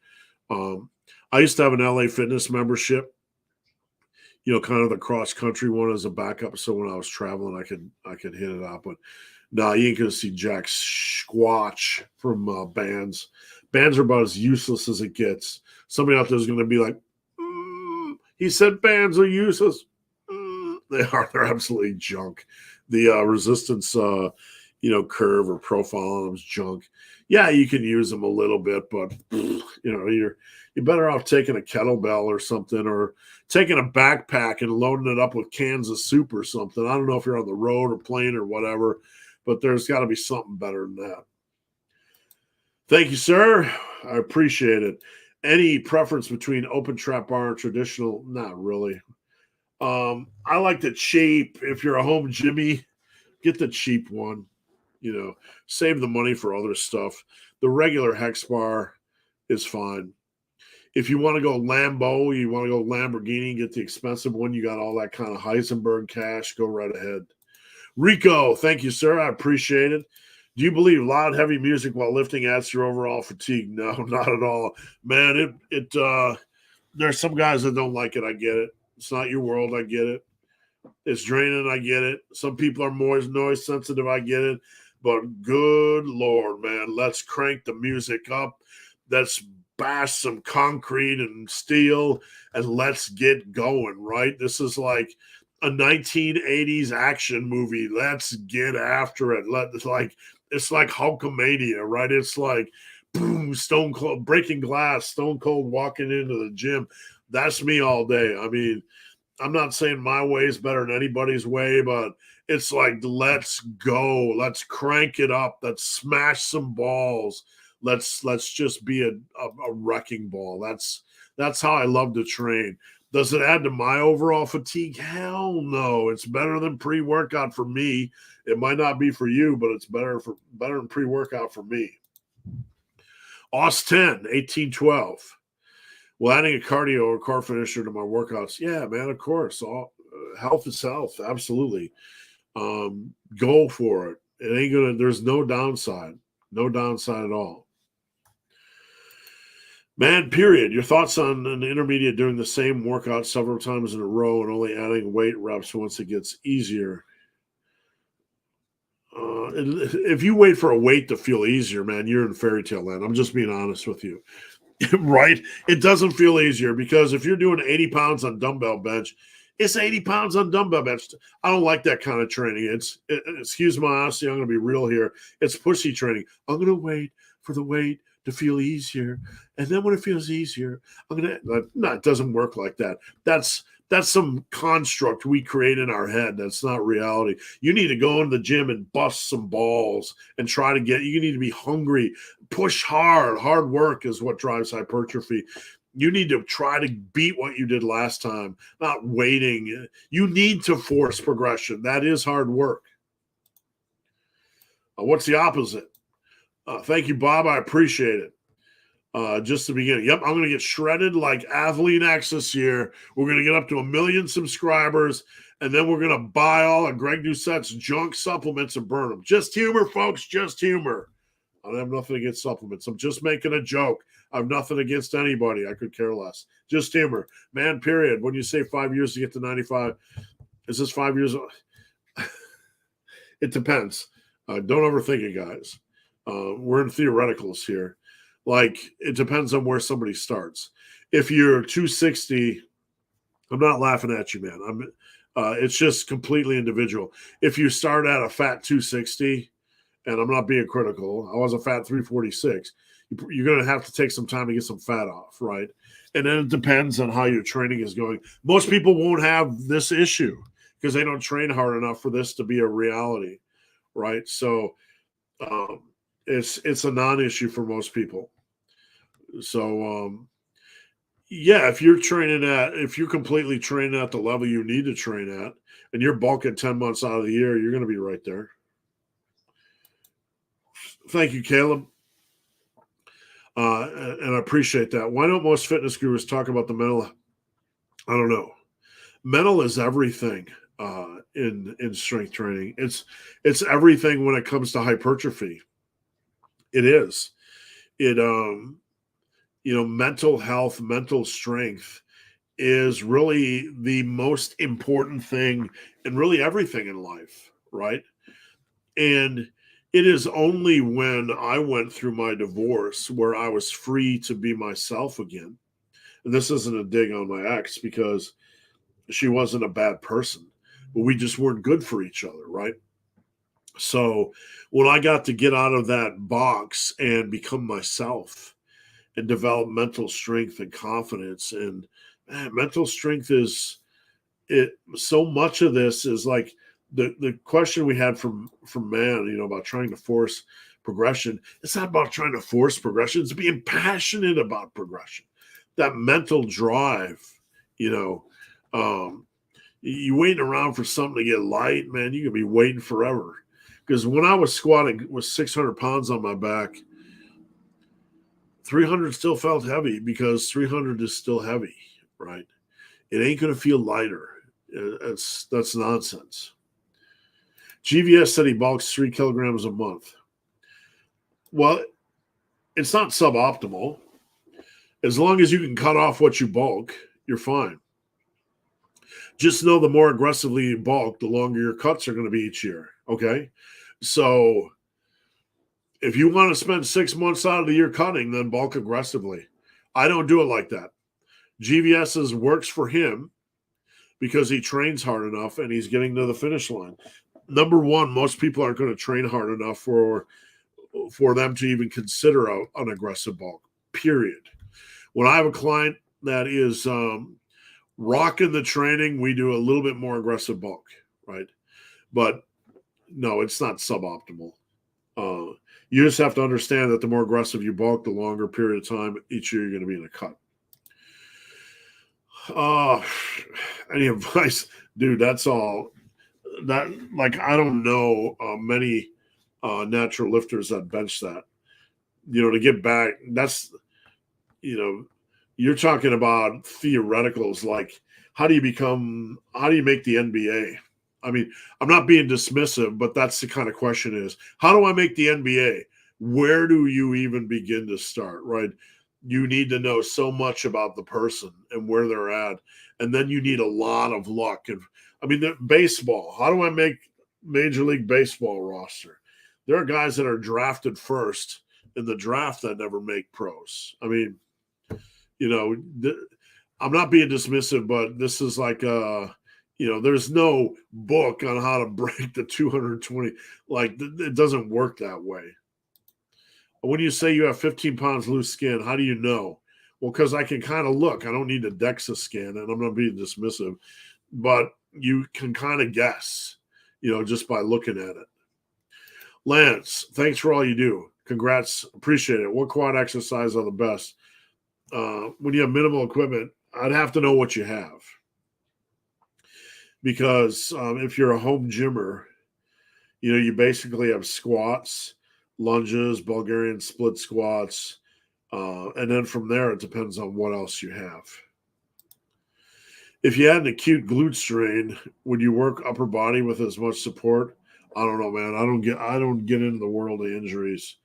I used to have an LA Fitness membership, kind of the cross country one as a backup. So when I was traveling, I could hit it out. But no, you ain't gonna see jack squatch from bands. Bands are about as useless as it gets. Somebody out there is gonna be like, he said bands are useless. They are. They're absolutely junk. The resistance, curve or profile on them is junk. Yeah, you can use them a little bit, but you're better off taking a kettlebell or something, or taking a backpack and loading it up with cans of soup or something. I don't know if you're on the road or plane or whatever, but there's got to be something better than that. Thank you, sir. I appreciate it. Any preference between open trap bar and traditional? Not really. I like the cheap. If you're a home Jimmy, get the cheap one. Save the money for other stuff. The regular hex bar is fine. If you want to go Lambo, you want to go Lamborghini, get the expensive one, you got all that kind of Heisenberg cash, go right ahead. Rico, thank you, sir. I appreciate it. Do you believe loud, heavy music while lifting adds to your overall fatigue? No, not at all. Man, there's some guys that don't like it. I get it. It's not your world. I get it. It's draining. I get it. Some people are more noise sensitive. I get it. But good Lord, man, let's crank the music up. Let's bash some concrete and steel and let's get going, right? This is like a 1980s action movie. Let's get after it. It's like Hulkamania, right? It's like boom, Stone Cold breaking glass, Stone Cold walking into the gym. That's me all day. I mean, I'm not saying my way is better than anybody's way, but it's like, let's go. Let's crank it up. Let's smash some balls. Let's just be a wrecking ball. That's how I love to train. Does it add to my overall fatigue? Hell no. It's better than pre-workout for me. It might not be for you, but it's better than pre-workout for me. Austin, 1812. Well, adding a cardio or core finisher to my workouts. Yeah, man, of course. Health is health. Absolutely. Go for it. It ain't gonna, there's no downside. No downside at all. Man, period. Your thoughts on an intermediate doing the same workout several times in a row and only adding weight reps once it gets easier. If you wait for a weight to feel easier, man, you're in fairy tale land. I'm just being honest with you. Right? It doesn't feel easier because if you're doing 80 pounds on dumbbell bench, it's 80 pounds on dumbbell bench. I don't like that kind of training. Excuse my honesty, I'm going to be real here. It's pussy training. I'm going to wait for the weight to feel easier. And then when it feels easier, no, it doesn't work like that. That's some construct we create in our head. That's not reality. You need to go into the gym and bust some balls and try to you need to be hungry, push hard. Hard work is what drives hypertrophy. You need to try to beat what you did last time, not waiting. You need to force progression. That is hard work. What's the opposite? Thank you, Bob. I appreciate it. just the beginning. Yep, I'm going to get shredded like Athlete X this year. We're going to get up to 1 million subscribers, and then we're going to buy all of Greg Doucette's junk supplements and burn them. Just humor, folks, just humor. I don't have nothing against supplements. I'm just making a joke. I have nothing against anybody. I could care less. Just humor. Man, period. When you say 5 years to get to 95, is this 5 years? It depends. Don't overthink it, guys. We're in theoreticals here. Like, it depends on where somebody starts. If you're 260, I'm not laughing at you, man. It's just completely individual. If you start at a fat 260, and I'm not being critical, I was a fat 346, you're going to have to take some time to get some fat off, right? And then it depends on how your training is going. Most people won't have this issue because they don't train hard enough for this to be a reality, right? So it's a non-issue for most people. So yeah, if you're completely training at the level you need to train at, and you're bulking 10 months out of the year, you're going to be right there. Thank you, Caleb. And I appreciate that. Why don't most fitness gurus talk about the mental? I don't know. Mental is everything in strength training. It's everything when it comes to hypertrophy. It is. Mental health, mental strength is really the most important thing in really everything in life, right? And it is only when I went through my divorce where I was free to be myself again. And this isn't a dig on my ex because she wasn't a bad person, but we just weren't good for each other, right? So when I got to get out of that box and become myself and develop mental strength and confidence, and mental strength is it. So much of this is like the question we had from Man, about trying to force progression. It's not about trying to force progression. It's being passionate about progression. That mental drive, you waiting around for something to get light, man, you could be waiting forever. Because when I was squatting with 600 pounds on my back, 300 still felt heavy because 300 is still heavy, right? It ain't going to feel lighter. That's nonsense. GVS said he bulks 3 kilograms a month. Well, it's not suboptimal. As long as you can cut off what you bulk, you're fine. Just know the more aggressively you bulk, the longer your cuts are going to be each year, okay? So if you want to spend 6 months out of the year cutting, then bulk aggressively. I don't do it like that. GVS's works for him because he trains hard enough and he's getting to the finish line. Number one, most people aren't going to train hard enough for them to even consider an aggressive bulk, period. When I have a client that is rocking the training, we do a little bit more aggressive bulk, right? But no, it's not suboptimal. You just have to understand that the more aggressive you bulk, the longer period of time each year you're going to be in a cut. Any advice? Dude, that's all. That, like, I don't know many natural lifters that bench that. To get back, that's, you're talking about theoreticals, like how do you make the NBA? I mean, I'm not being dismissive, but that's the kind of question is, how do I make the NBA? Where do you even begin to start, right? You need to know so much about the person and where they're at. And then you need a lot of luck. And I mean, baseball, how do I make Major League Baseball roster? There are guys that are drafted first in the draft that never make pros. I mean, I'm not being dismissive, but this is like, there's no book on how to break the 220. Like, it doesn't work that way. When you say you have 15 pounds loose skin, how do you know? Well, because I can kind of look. I don't need a DEXA scan, and I'm not being dismissive, but you can kind of guess, just by looking at it. Lance, thanks for all you do. Congrats. Appreciate it. What quad exercise are the best? When you have minimal equipment, I'd have to know what you have. Because if you're a home gymmer, you basically have squats, lunges, Bulgarian split squats, And then from there, it depends on what else you have. If you had an acute glute strain, would you work upper body with as much support? I don't know, man. I don't get into the world of injuries.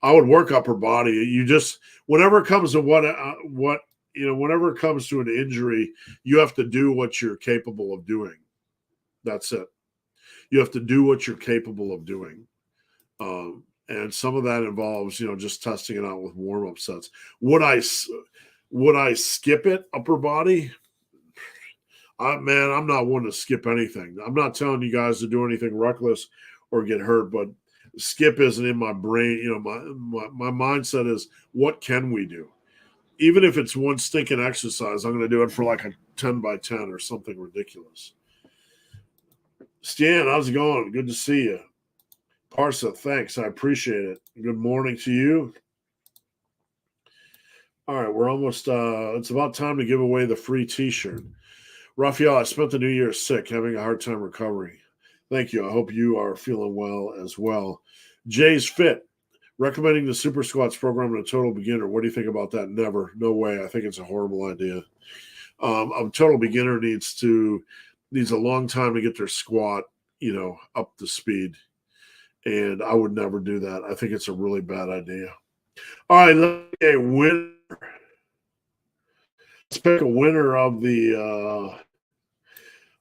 I would work upper body. You just whenever it comes to whenever it comes to an injury, you have to do what you're capable of doing. That's it. You have to do what you're capable of doing. And some of that involves, just testing it out with warm-up sets. Would I skip it upper body? Man, I'm not one to skip anything. I'm not telling you guys to do anything reckless or get hurt, but skip isn't in my brain. My mindset is, what can we do? Even if it's one stinking exercise, I'm going to do it for like a 10 by 10 or something ridiculous. Stan, how's it going? Good to see you. Parsa, thanks. I appreciate it. Good morning to you. All right, we're almost, it's about time to give away the free t-shirt. Raphael, I spent the new year sick, having a hard time recovering. Thank you. I hope you are feeling well as well. Jay's Fit, recommending the Super Squats program to a total beginner. What do you think about that? Never. No way. I think it's a horrible idea. A total beginner needs a long time to get their squat, up to speed. And I would never do that. I think it's a really bad idea. All right, let's pick a winner. Let's pick a winner of the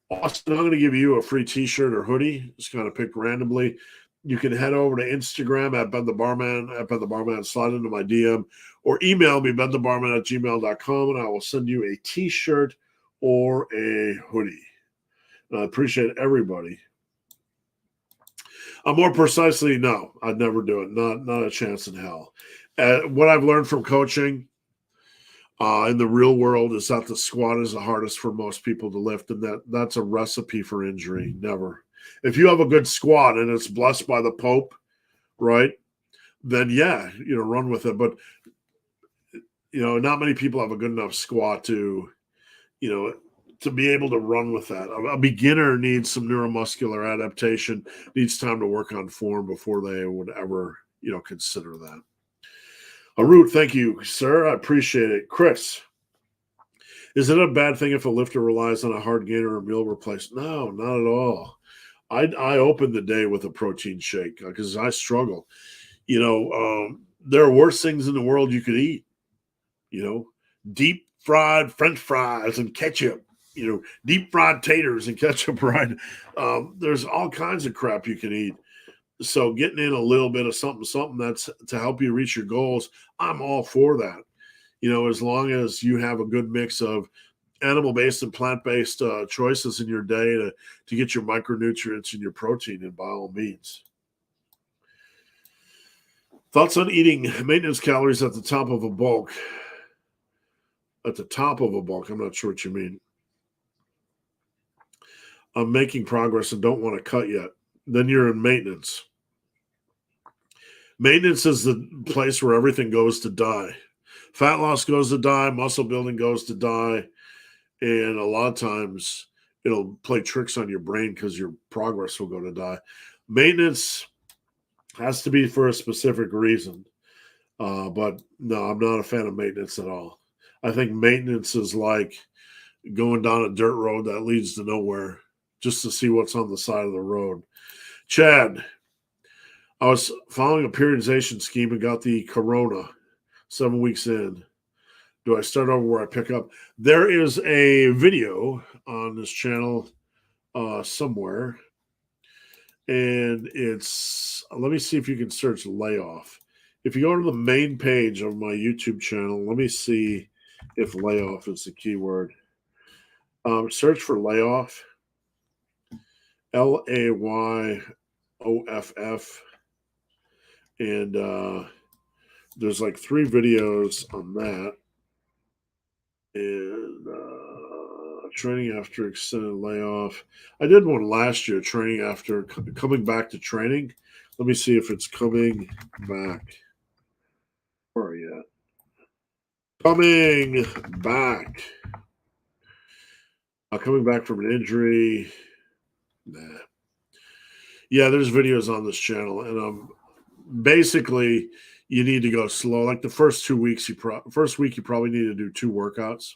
Austin. I'm going to give you a free t-shirt or hoodie. Just kind of pick randomly. You can head over to Instagram at Ben the Barman, slide into my DM, or email me, benthebarman@gmail.com, and I will send you a t-shirt or a hoodie. And I appreciate everybody. More precisely, no, I'd never do it. Not a chance in hell. What I've learned from coaching in the real world is that the squat is the hardest for most people to lift, and that's a recipe for injury. Never. If you have a good squat and it's blessed by the Pope, right, then yeah, run with it. But, not many people have a good enough squat to be able to run with that. A beginner needs some neuromuscular adaptation, needs time to work on form before they would ever, consider that. Arut, thank you, sir. I appreciate it. Chris, is it a bad thing if a lifter relies on a hard gainer or meal replacement? No, not at all. I open the day with a protein shake because I struggle. There are worse things in the world you could eat. Deep fried French fries and ketchup. Deep fried taters and ketchup, right? There's all kinds of crap you can eat. So getting in a little bit of something that's to help you reach your goals, I'm all for that. As long as you have a good mix of animal-based and plant-based choices in your day to get your micronutrients and your protein in, by all means. Thoughts on eating maintenance calories at the top of a bulk? At the top of a bulk, I'm not sure what you mean. I'm making progress and don't want to cut yet. Then you're in maintenance. Maintenance is the place where everything goes to die. Fat loss goes to die. Muscle building goes to die. And a lot of times it'll play tricks on your brain because your progress will go to die. Maintenance has to be for a specific reason. But no, I'm not a fan of maintenance at all. I think maintenance is like going down a dirt road that leads to nowhere just to see what's on the side of the road. Chad, I was following a periodization scheme and got the corona 7 weeks in. Do I start over where I pick up? There is a video on this channel somewhere, and let me see if you can search layoff. If you go to the main page of my YouTube channel, let me see if layoff is the keyword. Search for layoff, LAYOFF, and there's like 3 videos on that. And training after extended layoff. I did one last year, training after coming back to training. Let me see if it's coming back. Where are you at? Coming back. Coming back from an injury. Nah. Yeah, there's videos on this channel, and basically you need to go slow. Like the first 2 weeks, first week you probably need to do 2 workouts,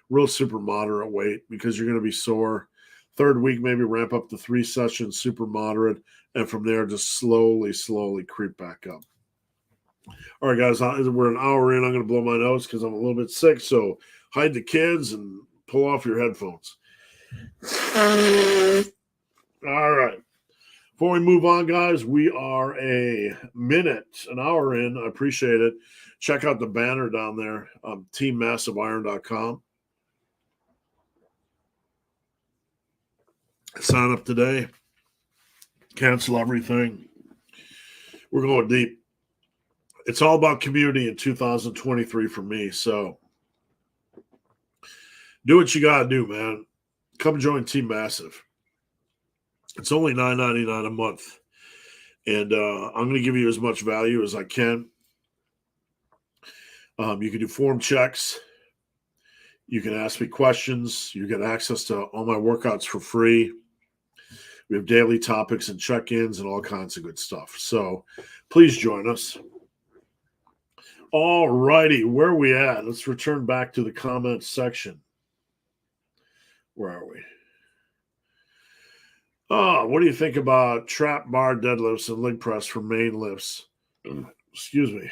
real super moderate weight because you're going to be sore. Third week, maybe ramp up to 3 sessions, super moderate, and from there just slowly creep back up. All right, guys, we're an hour in. I'm going to blow my nose because I'm a little bit sick. So hide the kids and pull off your headphones. All right. Before we move on, guys, we are an hour in. I appreciate it. Check out the banner down there, teammassiveiron.com. Sign up today. Cancel everything. We're going deep. It's all about community in 2023 for me. So do what you got to do, man. Come join Team Massive. It's only $9.99 a month. And I'm going to give you as much value as I can. You can do form checks. You can ask me questions. You get access to all my workouts for free. We have daily topics and check-ins and all kinds of good stuff. So please join us. All righty, where are we at? Let's return back to the comments section. Where are we? Oh, what do you think about trap bar deadlifts and leg press for main lifts? Excuse me.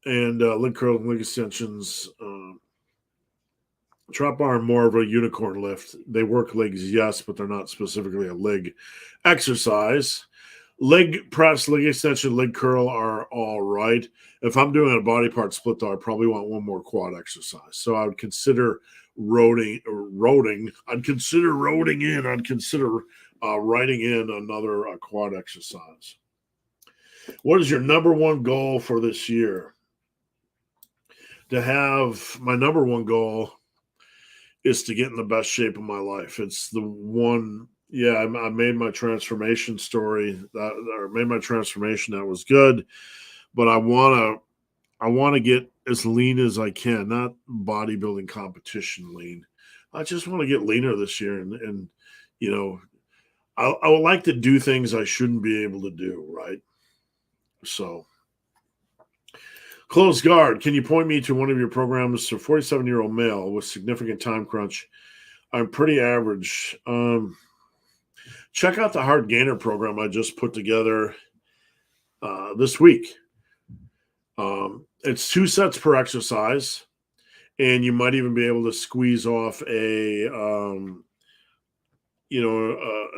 And leg curl and leg extensions. Trap bar are more of a unicorn lift. They work legs, yes, but they're not specifically a leg exercise. Leg press, leg extension, leg curl are all right. If I'm doing a body part split, though, I probably want one more quad exercise. So I would consider roading. I'd consider roading in. I'd consider writing in another quad exercise. What is your number one goal for this year? To have my number one goal is to get in the best shape of my life. It's the one. Yeah, I made my transformation story made my transformation. That was good, but I want to get as lean as I can, not bodybuilding competition lean. I just want to get leaner this year, and you know, I would like to do things I shouldn't be able to do, right? So, close guard. Can you point me to one of your programs for 47-year-old male with significant time crunch? I'm pretty average. Check out the Hard Gainer program I just put together this week. It's 2 sets per exercise, and you might even be able to squeeze off an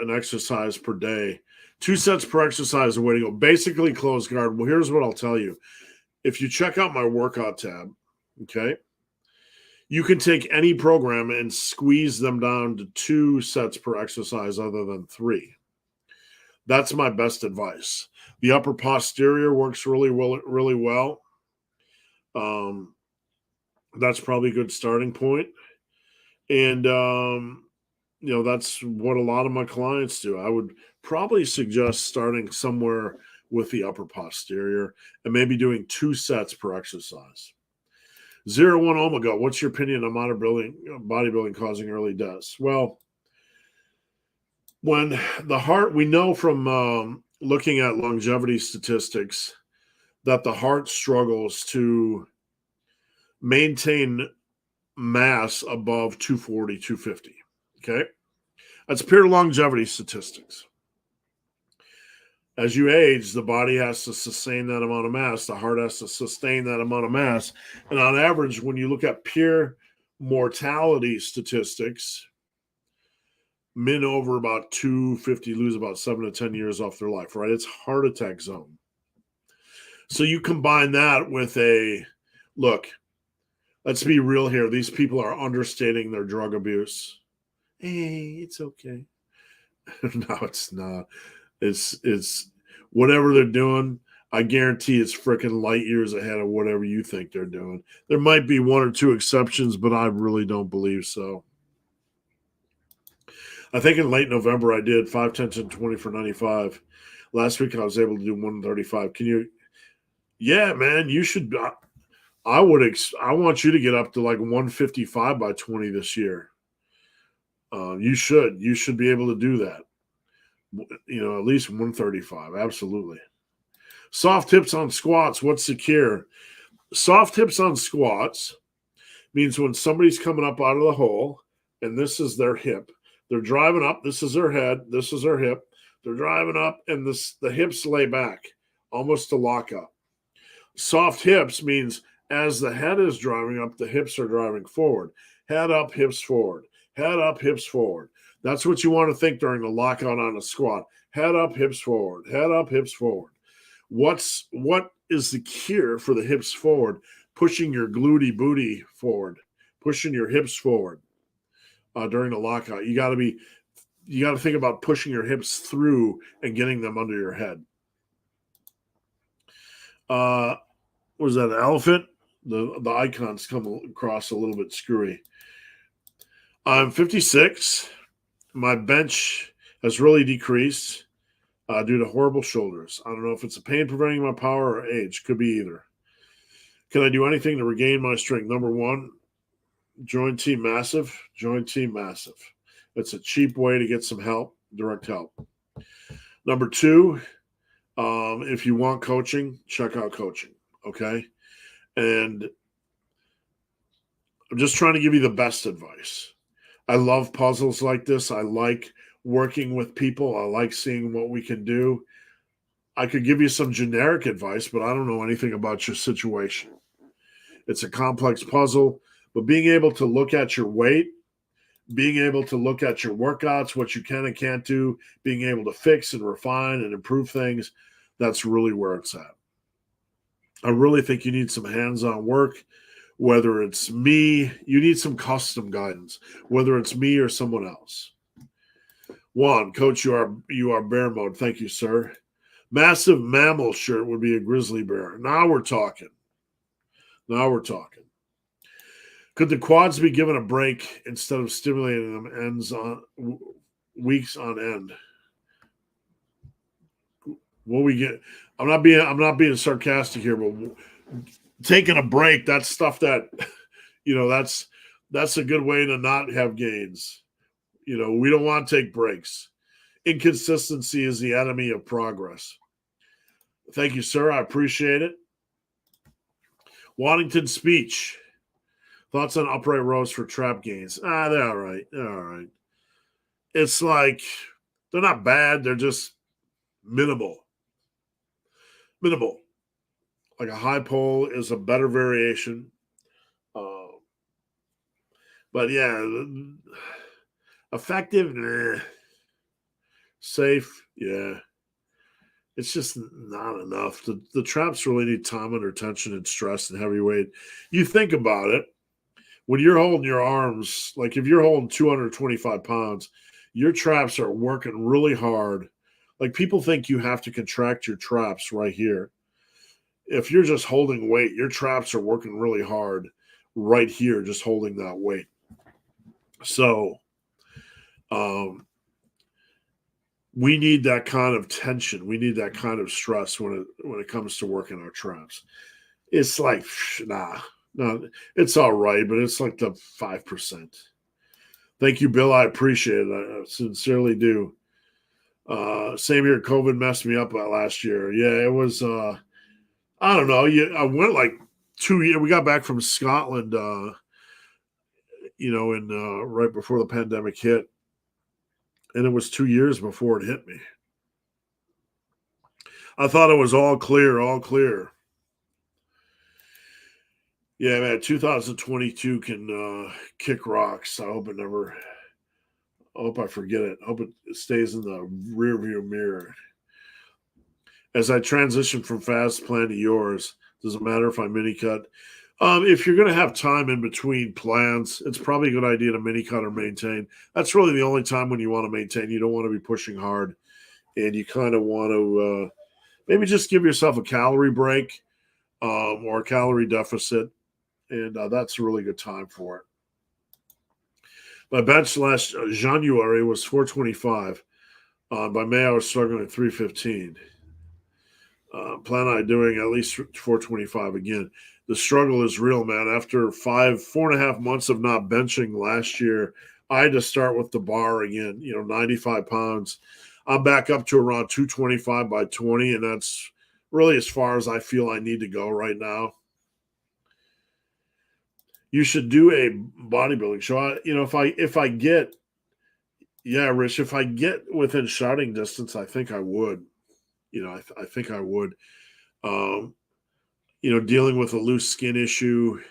exercise per day. 2 sets per exercise is the way to go. Basically, close guard. Well, here's what I'll tell you. If you check out my workout tab, okay, you can take any program and squeeze them down to 2 sets per exercise other than 3. That's my best advice. The upper posterior works really well. That's probably a good starting point. And, that's what a lot of my clients do. I would probably suggest starting somewhere with the upper posterior and maybe doing 2 sets per exercise. 01 Omega, what's your opinion on bodybuilding causing early deaths? Well, when the heart, we know from looking at longevity statistics that the heart struggles to maintain mass above 240, 250. Okay. That's pure longevity statistics. As you age, the body has to sustain that amount of mass. The heart has to sustain that amount of mass. And on average, when you look at pure mortality statistics, men over about 250 lose about 7 to 10 years off their life, right? It's heart attack zone. So you combine that with look, let's be real here. These people are understating their drug abuse. Hey, it's okay. No, it's not. It's whatever they're doing. I guarantee it's freaking light years ahead of whatever you think they're doing. There might be 1 or 2 exceptions, but I really don't believe so. I think in late November I did 5, 10, 10, 20 for 95. Last week I was able to do 135. Can you? Yeah, man, you should. I want you to get up to like 155 by 20 this year. You should be able to do that. At least 135. Absolutely. Soft hips on squats. What's secure? Soft hips on squats means when somebody's coming up out of the hole and this is their hip, they're driving up. This is their head. This is their hip. They're driving up and the hips lay back almost to lock up. Soft hips means as the head is driving up, the hips are driving forward. Head up, hips forward. Head up, hips forward. That's what you want to think during the lockout on a squat. Head up, hips forward. Head up, hips forward. What is the cure for the hips forward? Pushing your glutey booty forward, pushing your hips forward during the lockout. You got to think about pushing your hips through and getting them under your head. Was that an elephant? The icons come across a little bit screwy. I'm 56. My bench has really decreased due to horrible shoulders. I don't know if it's a pain preventing my power or age. Could be either. Can I do anything to regain my strength? Number one, join Team Massive. Join Team Massive. It's a cheap way to get some help, direct help. Number two, if you want coaching, check out coaching, okay? And I'm just trying to give you the best advice. I love puzzles like this. I like working with people. I like seeing what we can do. I could give you some generic advice, but I don't know anything about your situation. It's a complex puzzle, but being able to look at your weight, being able to look at your workouts, what you can and can't do, being able to fix and refine and improve things, that's really where it's at. I really think you need some hands-on work, whether it's me, you need some custom guidance, whether it's me or someone else. Juan, Coach, you are bear mode. Thank you, sir. Massive mammal shirt would be a grizzly bear. Now we're talking. Could the quads be given a break instead of stimulating them weeks on end? What we get? I'm not being sarcastic here, but taking a break, that's stuff that, that's a good way to not have gains. We don't want to take breaks. Inconsistency is the enemy of progress. Thank you, sir. I appreciate it. Waddington Speech. Thoughts on upright rows for trap gains? They're all right. It's like they're not bad. They're just minimal. Like a high pull is a better variation. But yeah, effective, safe, yeah. It's just not enough. The traps really need time under tension and stress and heavy weight. You think about it, when you're holding your arms, like if you're holding 225 pounds, your traps are working really hard. Like people think you have to contract your traps right here. If you're just holding weight, your traps are working really hard right here, just holding that weight. So we need that kind of tension. We need that kind of stress when it comes to working our traps. It's like, no, it's all right, but it's like the 5%. Thank you, Bill. I appreciate it. I sincerely do. Same here. COVID messed me up last year. Yeah, it was, I don't know. I went like 2 years. We got back from Scotland, right before the pandemic hit. And it was 2 years before it hit me. I thought it was all clear. Yeah, man, 2022 can kick rocks. I hope I forget it. I hope it stays in the rearview mirror. As I transition from fast plan to yours, does it matter if I mini cut? If you're going to have time in between plans, it's probably a good idea to mini cut or maintain. That's really the only time when you want to maintain. You don't want to be pushing hard, and you kind of want to maybe just give yourself a calorie break or a calorie deficit, and that's a really good time for it. My bench last January was 425. By May, I was struggling at 315. Plan on doing at least 425 again. The struggle is real, man. After 4.5 months of not benching last year, I had to start with the bar again, 95 pounds. I'm back up to around 225 by 20, and that's really as far as I feel I need to go right now. You should do a bodybuilding show. If I get, yeah, Rich, if I get within shouting distance, I think I would. I think I would. Um, dealing with a loose skin issue.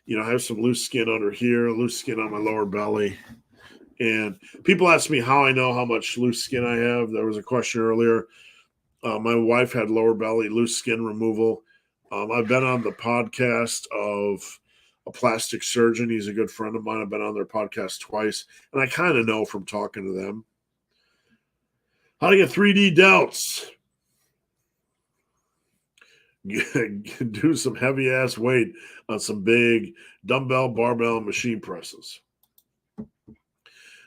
I have some loose skin under here, loose skin on my lower belly. And people ask me how I know how much loose skin I have. There was a question earlier. My wife had lower belly loose skin removal. I've been on the podcast of a plastic surgeon. He's a good friend of mine. I've been on their podcast twice, and I kind of know from talking to them how to get 3D delts. Do some heavy ass weight on some big dumbbell, barbell, machine presses.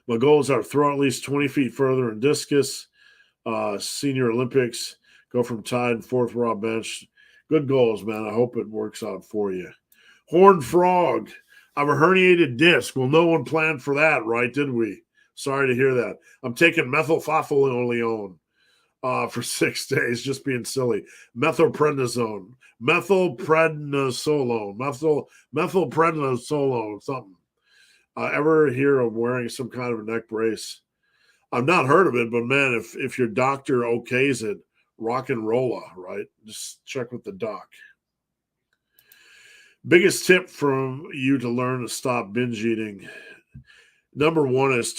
My goals are throw at least 20 feet further in discus, senior Olympics, go from tied and fourth raw bench. Good goals, man. I hope it works out for you. Horned frog. I have a herniated disc. Well, no one planned for that, right? Did we? Sorry to hear that. I'm taking methylphenolone for 6 days, just being silly. Methylprednisolone, something. Ever hear of wearing some kind of a neck brace? I've not heard of it, but man, if your doctor okays it, rock and rolla, right? Just check with the doc. Biggest tip from you to learn to stop binge eating. Number one is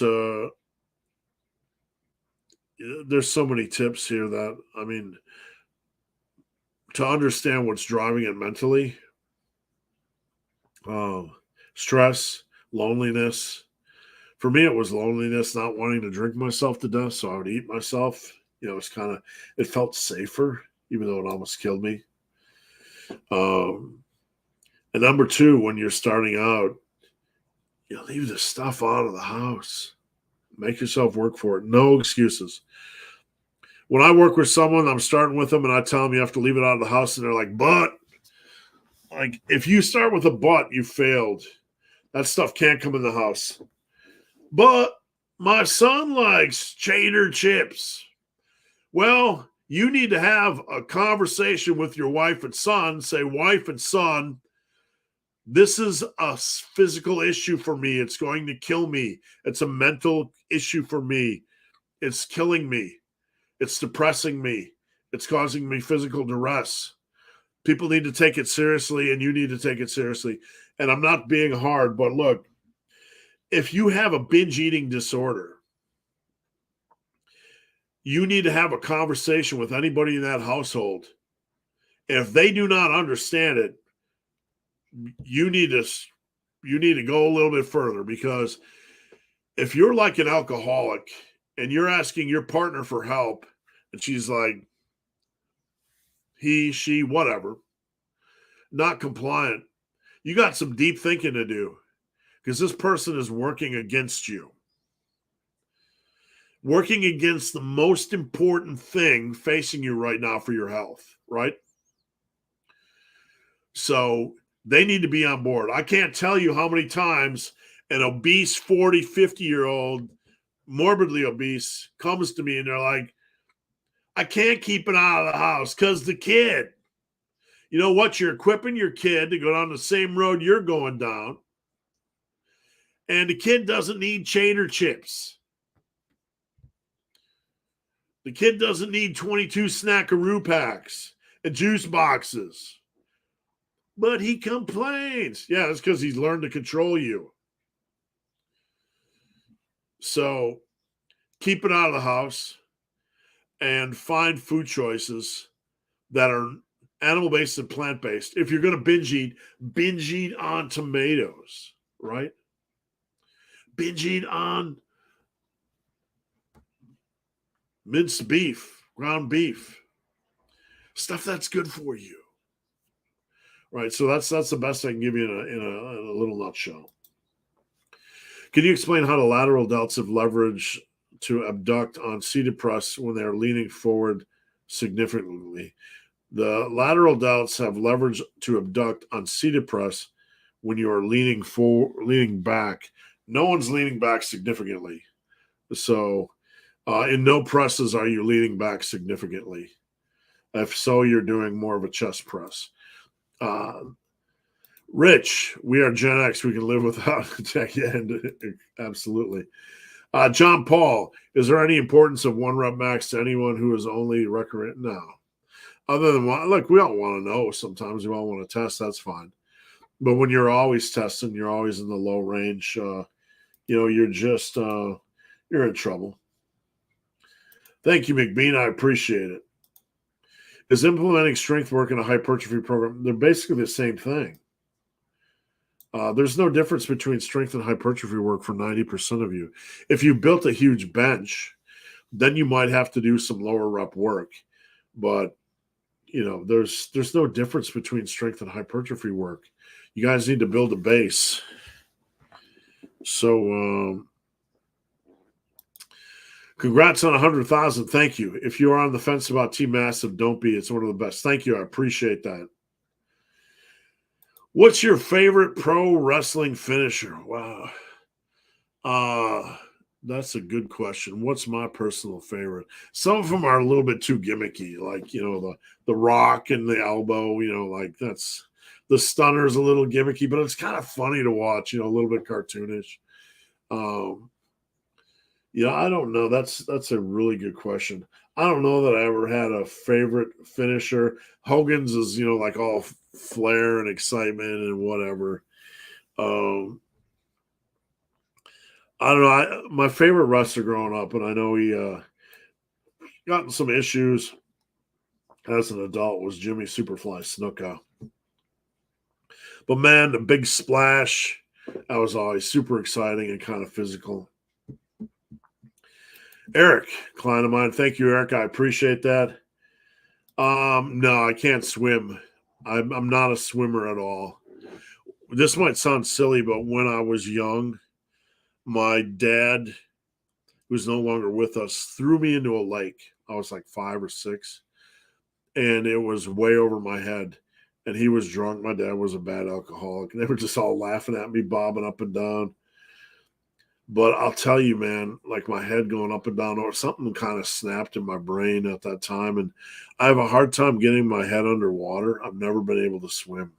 there's so many tips here that, to understand what's driving it mentally. Stress, loneliness. For me, it was loneliness, not wanting to drink myself to death, so I would eat myself. It felt safer, even though it almost killed me. And number two, when you're starting out, leave the stuff out of the house. Make yourself work for it. No excuses. When I work with someone, I'm starting with them, and I tell them you have to leave it out of the house, and they're like, but. Like, if you start with a but, you failed. That stuff can't come in the house. But my son likes cheddar chips. Well, you need to have a conversation with your wife and son. Say, wife and son, this is a physical issue for me. It's going to kill me. It's a mental issue for me. It's killing me. It's depressing me. It's causing me physical duress. People need to take it seriously, and you need to take it seriously. And I'm not being hard, but look, if you have a binge eating disorder, you need to have a conversation with anybody in that household. And if they do not understand it, you need to go a little bit further, because if you're like an alcoholic and you're asking your partner for help and she's like, he, she, whatever, not compliant, you got some deep thinking to do, because this person is working against you. Working against the most important thing facing you right now for your health, right? So they need to be on board. I can't tell you how many times an obese 40, 50-year-old, morbidly obese, comes to me and they're like, I can't keep it out of the house because the kid. You know what? You're equipping your kid to go down the same road you're going down. And the kid doesn't need cheddar chips. The kid doesn't need 22 snackaroo packs and juice boxes. But he complains. Yeah, that's because he's learned to control you. So keep it out of the house and find food choices that are animal-based and plant-based. If you're going to binge eat on tomatoes, right? Binge eat on minced beef, ground beef, stuff that's good for you. Right, so that's the best I can give you in a little nutshell. Can you explain how the lateral delts have leverage to abduct on seated press when they are leaning forward significantly? The lateral delts have leverage to abduct on seated press when you are leaning back. No one's leaning back significantly. So in no presses are you leaning back significantly. If so, you're doing more of a chest press. Rich, we are Gen X. We can live without tech. Yeah, absolutely. John Paul, is there any importance of one rep max to anyone who is only recurrent? No. Other than, look, we all want to know. Sometimes we all want to test. That's fine. But when you're always testing, you're always in the low range. You're just you're in trouble. Thank you, McBean. I appreciate it. Is implementing strength work in a hypertrophy program? They're basically the same thing. There's no difference between strength and hypertrophy work for 90% of you. If you built a huge bench, then you might have to do some lower rep work. But there's no difference between strength and hypertrophy work. You guys need to build a base. So congrats on 100,000. Thank you. If you are on the fence about Team Massive, don't be. It's one of the best. Thank you. I appreciate that. What's your favorite pro wrestling finisher? Wow. That's a good question. What's my personal favorite? Some of them are a little bit too gimmicky, like, the rock and the elbow, like that's the stunner's a little gimmicky, but it's kind of funny to watch, a little bit cartoonish. I don't know. That's a really good question. I don't know that I ever had a favorite finisher. Hogan's is, like all flair and excitement and whatever. I don't know. My favorite wrestler growing up, and I know he got in some issues as an adult, was Jimmy Superfly Snuka. But man, the big splash, that was always super exciting and kind of physical. Eric, client of mine. Thank you, Eric. I appreciate that. No, I can't swim. I'm not a swimmer at all. This might sound silly, but when I was young, my dad, who's no longer with us, threw me into a lake. I was like 5 or 6, and it was way over my head. And he was drunk. My dad was a bad alcoholic. And they were just all laughing at me, bobbing up and down. But I'll tell you, man, like my head going up and down, or something kind of snapped in my brain at that time. And I have a hard time getting my head underwater. I've never been able to swim.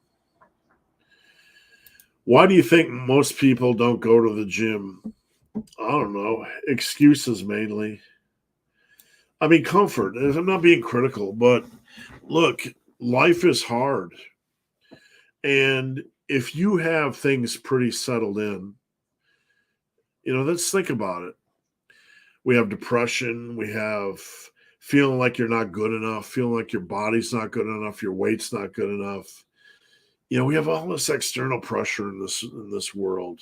Why do you think most people don't go to the gym? I don't know. Excuses mainly. I mean, comfort. I'm not being critical, but look, life is hard. And if you have things pretty settled in, let's think about it. We have depression. We have feeling like you're not good enough, feeling like your body's not good enough, your weight's not good enough. We have all this external pressure in this world.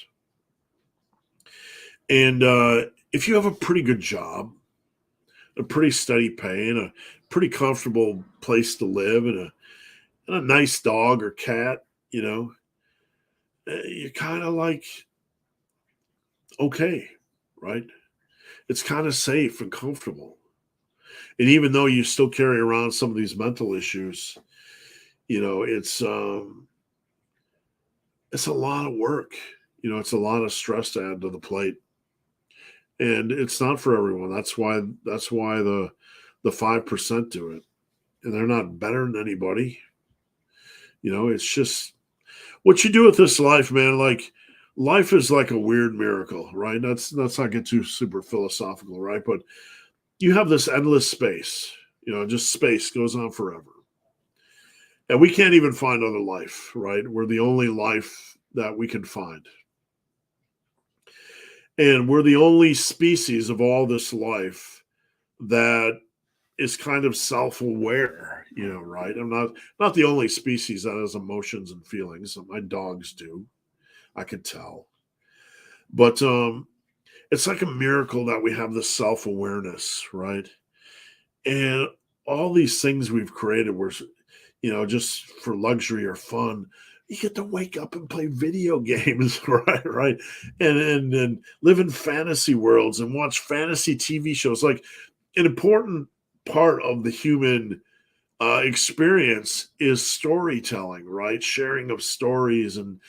And if you have a pretty good job, a pretty steady pay, and a pretty comfortable place to live, and a nice dog or cat, you're kind of like, okay, right? It's kind of safe and comfortable. And even though you still carry around some of these mental issues, it's a lot of work. It's a lot of stress to add to the plate. And it's not for everyone. That's why the 5% do it. And they're not better than anybody. It's just what you do with this life, man. Like, life is like a weird miracle, right? Let's not get too super philosophical, right? But you have this endless space, just space goes on forever. And we can't even find other life, right? We're the only life that we can find. And we're the only species of all this life that is kind of self-aware, right? I'm not the only species that has emotions and feelings. My dogs do. I could tell. But it's like a miracle that we have this self-awareness, right? And all these things we've created were, just for luxury or fun. You get to wake up and play video games, right? And live in fantasy worlds and watch fantasy TV shows. Like, an important part of the human experience is storytelling, right? Sharing of stories. And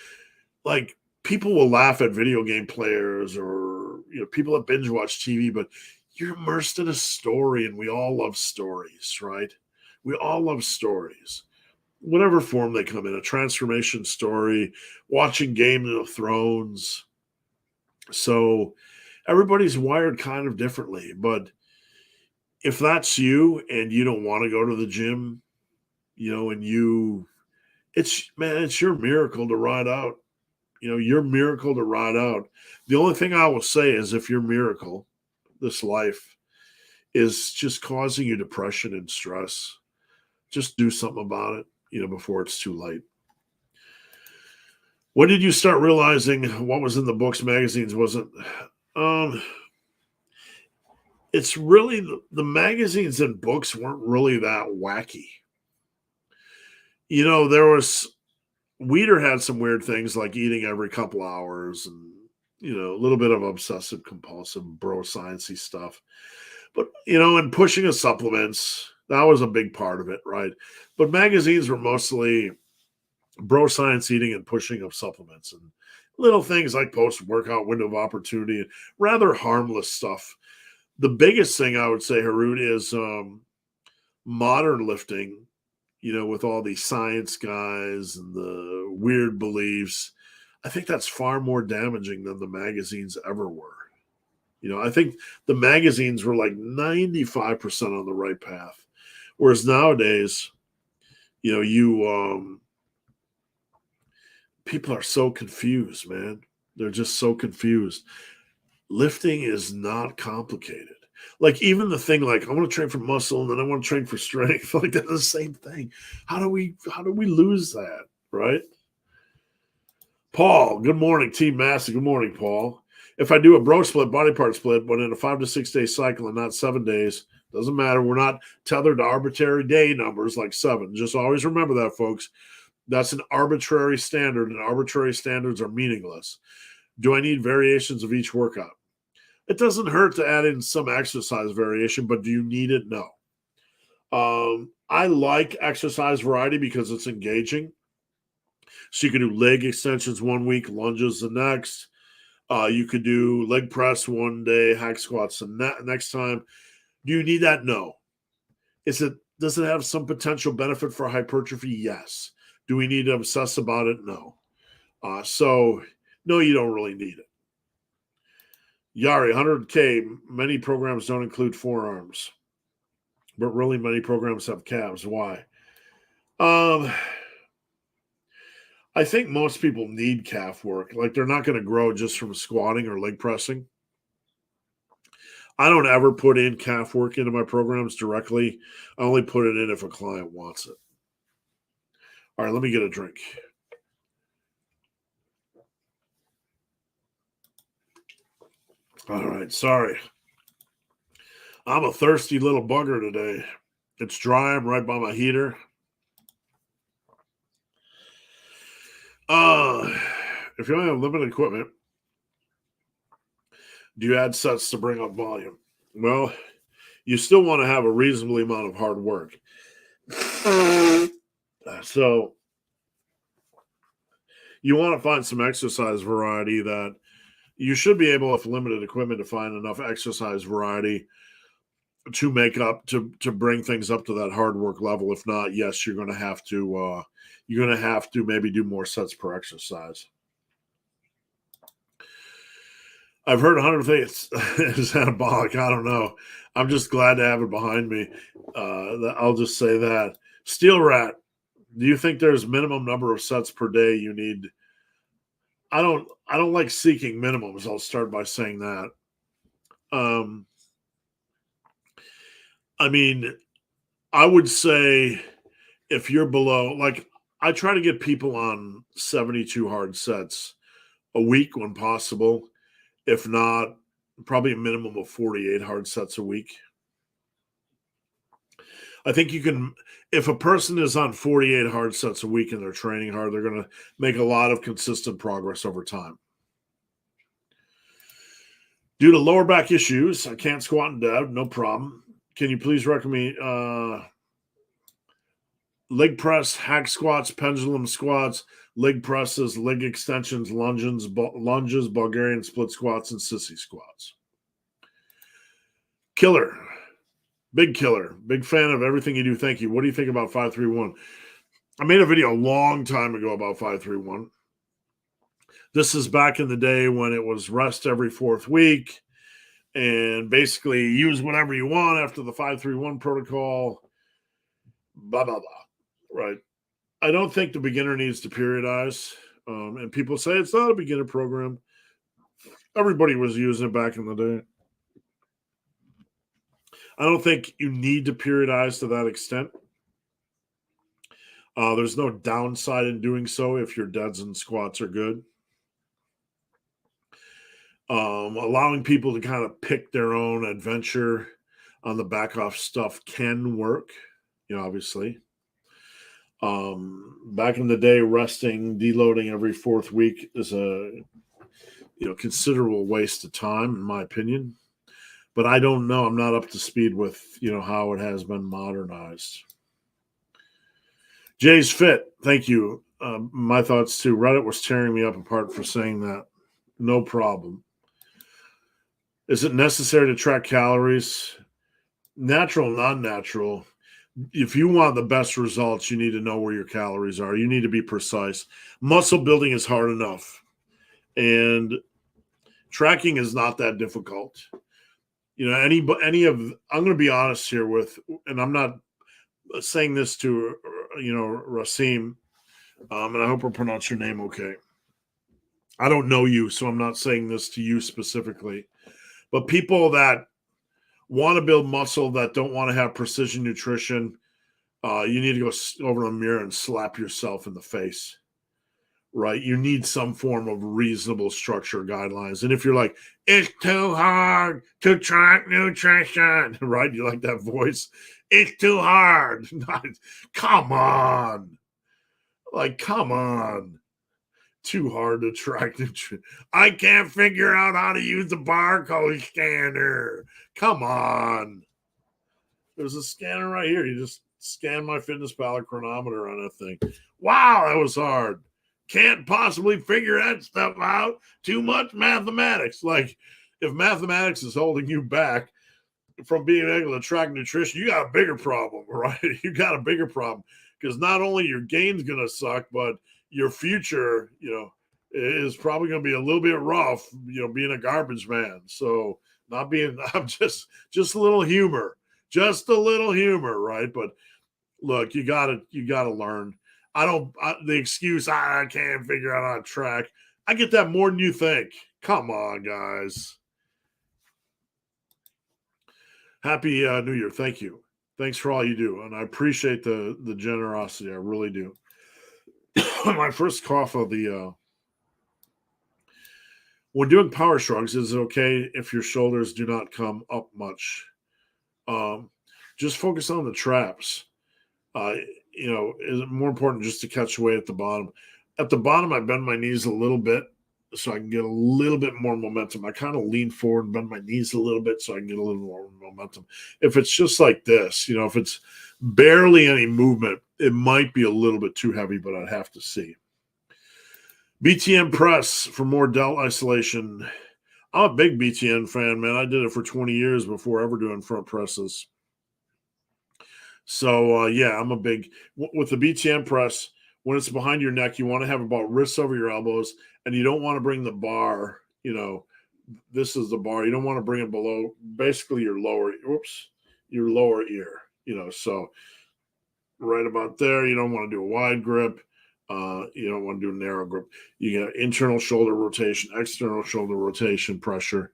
like, people will laugh at video game players or people that binge watch TV, but you're immersed in a story, and we all love stories, right? We all love stories, whatever form they come in, a transformation story, watching Game of Thrones. So everybody's wired kind of differently. But if that's you and you don't want to go to the gym, and it's your miracle to ride out. Your miracle to ride out. The only thing I will say is if your miracle, this life, is just causing you depression and stress, just do something about it, before it's too late. When did you start realizing what was in the books, magazines wasn't? It's really the magazines and books weren't really that wacky. There was Weeder had some weird things like eating every couple hours and a little bit of obsessive compulsive bro sciencey stuff. But and pushing of supplements, that was a big part of it, right? But magazines were mostly bro science eating and pushing of supplements and little things like post-workout window of opportunity and rather harmless stuff. The biggest thing I would say, Harut, is modern lifting, with all these science guys and the weird beliefs. I think that's far more damaging than the magazines ever were. I think the magazines were like 95% on the right path. Whereas nowadays, people are so confused, man. They're just so confused. Lifting is not complicated. Like even the thing like I want to train for muscle and then I want to train for strength. Like that's the same thing. How do we lose that, right? Paul, good morning. Team Massey, good morning, Paul. If I do a bro split, body part split, but in a 5 to 6 day cycle and not 7 days, doesn't matter. We're not tethered to arbitrary day numbers like 7. Just always remember that, folks. That's an arbitrary standard, and arbitrary standards are meaningless. Do I need variations of each workout? It doesn't hurt to add in some exercise variation, but do you need it? No. I like exercise variety because it's engaging. So you can do leg extensions one week, lunges the next. You could do leg press one day, hack squats the next time. Do you need that? No. Does it have some potential benefit for hypertrophy? Yes. Do we need to obsess about it? No. So no, you don't really need it. Yari, 100K, many programs don't include forearms, but really many programs have calves. Why? I think most people need calf work. Like they're not going to grow just from squatting or leg pressing. I don't ever put in calf work into my programs directly. I only put it in if a client wants it. All right, let me get a drink. All right, sorry. I'm a thirsty little bugger today. It's dry. I'm right by my heater. If you only have limited equipment, do you add sets to bring up volume? Well, you still want to have a reasonable amount of hard work. So you want to find some exercise variety that you should be able, with limited equipment, to find enough exercise variety to make up to bring things up to that hard work level. If not, yes, you're going to have to maybe do more sets per exercise. I've heard 100 things is anabolic. I don't know. I'm just glad to have it behind me. I'll just say that. Steel Rat, do you think there's minimum number of sets per day you need? I don't like seeking minimums. I'll start by saying that. I mean, I would say if you're below, like I try to get people on 72 hard sets a week when possible. If not, probably a minimum of 48 hard sets a week. I think you can, if a person is on 48 hard sets a week and they're training hard, they're going to make a lot of consistent progress over time. Due to lower back issues, I can't squat and dead, no problem. Can you please recommend leg press, hack squats, pendulum squats, leg presses, leg extensions, lunges, Bulgarian split squats, and sissy squats? Killer. Big killer. Big fan of everything you do. Thank you. What do you think about 531? I made a video a long time ago about 531. This is back in the day when it was rest every 4th week and basically use whatever you want after the 531 protocol. Blah, blah, blah. Right. I don't think the beginner needs to periodize. And people say it's not a beginner program. Everybody was using it back in the day. I don't think you need to periodize to that extent. There's no downside in doing so if your deads and squats are good. Allowing people to kind of pick their own adventure on the back off stuff can work, obviously. Back in the day, resting, deloading every 4th week is a considerable waste of time, in my opinion. But I don't know. I'm not up to speed with how it has been modernized. Jay's Fit, thank you. My thoughts too. Reddit was tearing me up apart for saying that. No problem. Is it necessary to track calories? Natural, non-natural. If you want the best results, you need to know where your calories are. You need to be precise. Muscle building is hard enough. And tracking is not that difficult. I'm going to be honest here and I'm not saying this to, Rasim, and I hope I pronounce your name okay. I don't know you, so I'm not saying this to you specifically. But people that want to build muscle that don't want to have precision nutrition, you need to go over to the mirror and slap yourself in the face, right? You need some form of reasonable structure guidelines. And if you're like, it's too hard to track nutrition, right? You like that voice? It's too hard. Come on. Come on. Too hard to track nutrition. I can't figure out how to use the barcode scanner. Come on. There's a scanner right here. You just scan my FitnessPal chronometer on that thing. Wow, that was hard. Can't possibly figure that stuff out. Too much mathematics. If mathematics is holding you back from being able to track nutrition, you got a bigger problem, right? You got a bigger problem because not only your gain's going to suck, but your future, is probably going to be a little bit rough, being a garbage man. So I'm just a little humor, right? But look, you gotta learn. The excuse, I can't figure out how to track. I get that more than you think. Come on, guys. Happy New Year. Thank you. Thanks for all you do. And I appreciate the generosity. I really do. My first cough of the when doing power shrugs, is it okay if your shoulders do not come up much? Just focus on the traps. Is it more important just to catch weight at the bottom? At the bottom, I bend my knees a little bit so I can get a little bit more momentum. I kind of lean forward and bend my knees a little bit so I can get a little more momentum. If it's just like this, if it's barely any movement, it might be a little bit too heavy, but I'd have to see. BTN press for more delt isolation. I'm a big BTN fan, man. I did it for 20 years before ever doing front presses. So, I'm a big – with the BTN press, when it's behind your neck, you want to have about wrists over your elbows, and you don't want to bring the bar, this is the bar. You don't want to bring it below basically your lower ear, so right about there. You don't want to do a wide grip. You don't want to do a narrow grip. You get internal shoulder rotation, external shoulder rotation pressure.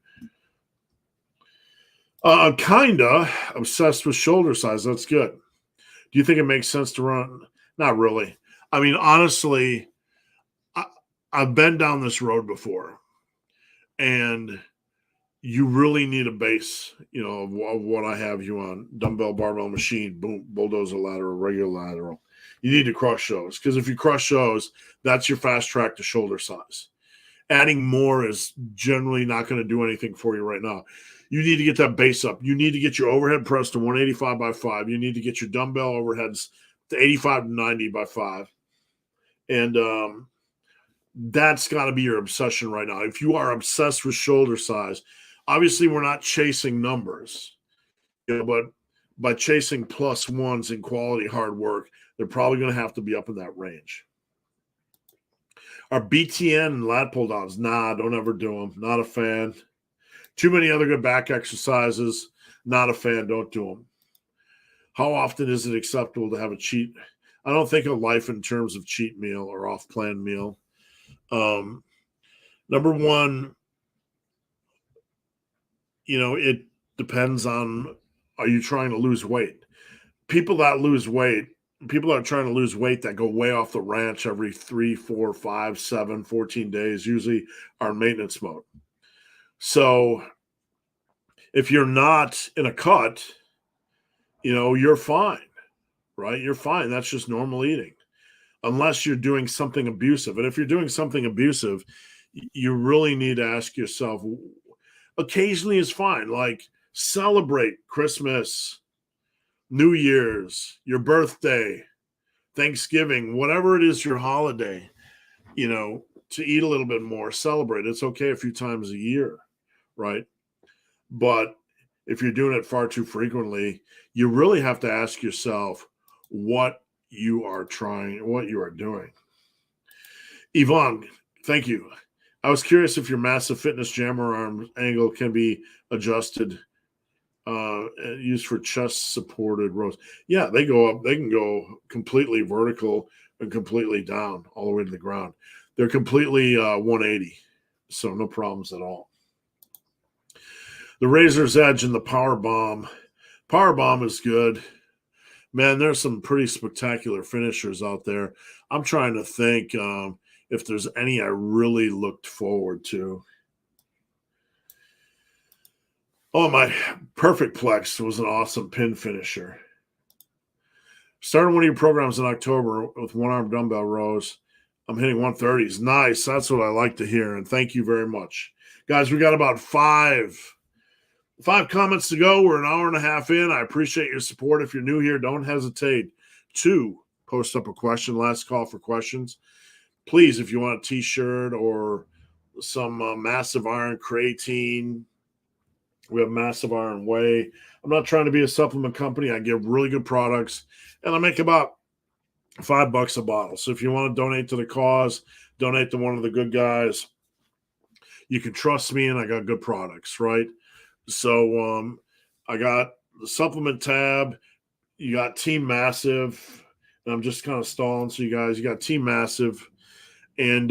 Kinda obsessed with shoulder size. That's good. Do you think it makes sense to run? Not really. I mean, honestly, I've been down this road before, and you really need a base, of what I have you on. Dumbbell, barbell, machine, boom, bulldozer lateral, regular lateral. You need to crush those, because if you crush those, that's your fast track to shoulder size. Adding more is generally not going to do anything for you right now. You need to get that base up. You need to get your overhead press to 185 by 5. You need to get your dumbbell overheads to 85 to 90 by 5. And that's got to be your obsession right now. If you are obsessed with shoulder size, obviously we're not chasing numbers, but by chasing plus ones in quality hard work, they're probably going to have to be up in that range. Our BTN and lat pull downs, nah, don't ever do them. Not a fan. Too many other good back exercises, not a fan, don't do them. How often is it acceptable to have a cheat? I don't think of life in terms of cheat meal or off-plan meal. Number one, it depends on, are you trying to lose weight? People that are trying to lose weight that go way off the ranch every 3, 4, 5, 7, 14 days usually are in maintenance mode. So if you're not in a cut, you're fine, right? You're fine. That's just normal eating, unless you're doing something abusive. And if you're doing something abusive, you really need to ask yourself, occasionally is fine. Like celebrate Christmas, New Year's, your birthday, Thanksgiving, whatever it is, your holiday, to eat a little bit more, celebrate. It's okay a few times a year, right? But if you're doing it far too frequently, you really have to ask yourself what you are doing. Yvonne, thank you. I was curious if your massive fitness jammer arm angle can be adjusted, used for chest supported rows. Yeah, they go up. They can go completely vertical and completely down all the way to the ground. They're completely 180, so no problems at all. The Razor's Edge and the Power Bomb. Power Bomb is good. Man, there's some pretty spectacular finishers out there. I'm trying to think if there's any I really looked forward to. Oh, my Perfect Plex was an awesome pin finisher. Started one of your programs in October with one-arm dumbbell rows. I'm hitting 130s. Nice. That's what I like to hear, and thank you very much. Guys, we got about five comments to go. We're an hour and a half in. I appreciate your support. If you're new here, don't hesitate to post up a question. Last call for questions. Please, if you want a t-shirt or some massive iron creatine, we have massive iron whey. I'm not trying to be a supplement company. I give really good products, and I make about $5 a bottle. So if you want to donate to the cause, donate to one of the good guys, you can trust me, and I got good products, right? So I got the supplement tab. You got Team Massive, and I'm just kind of stalling. So you got Team Massive, and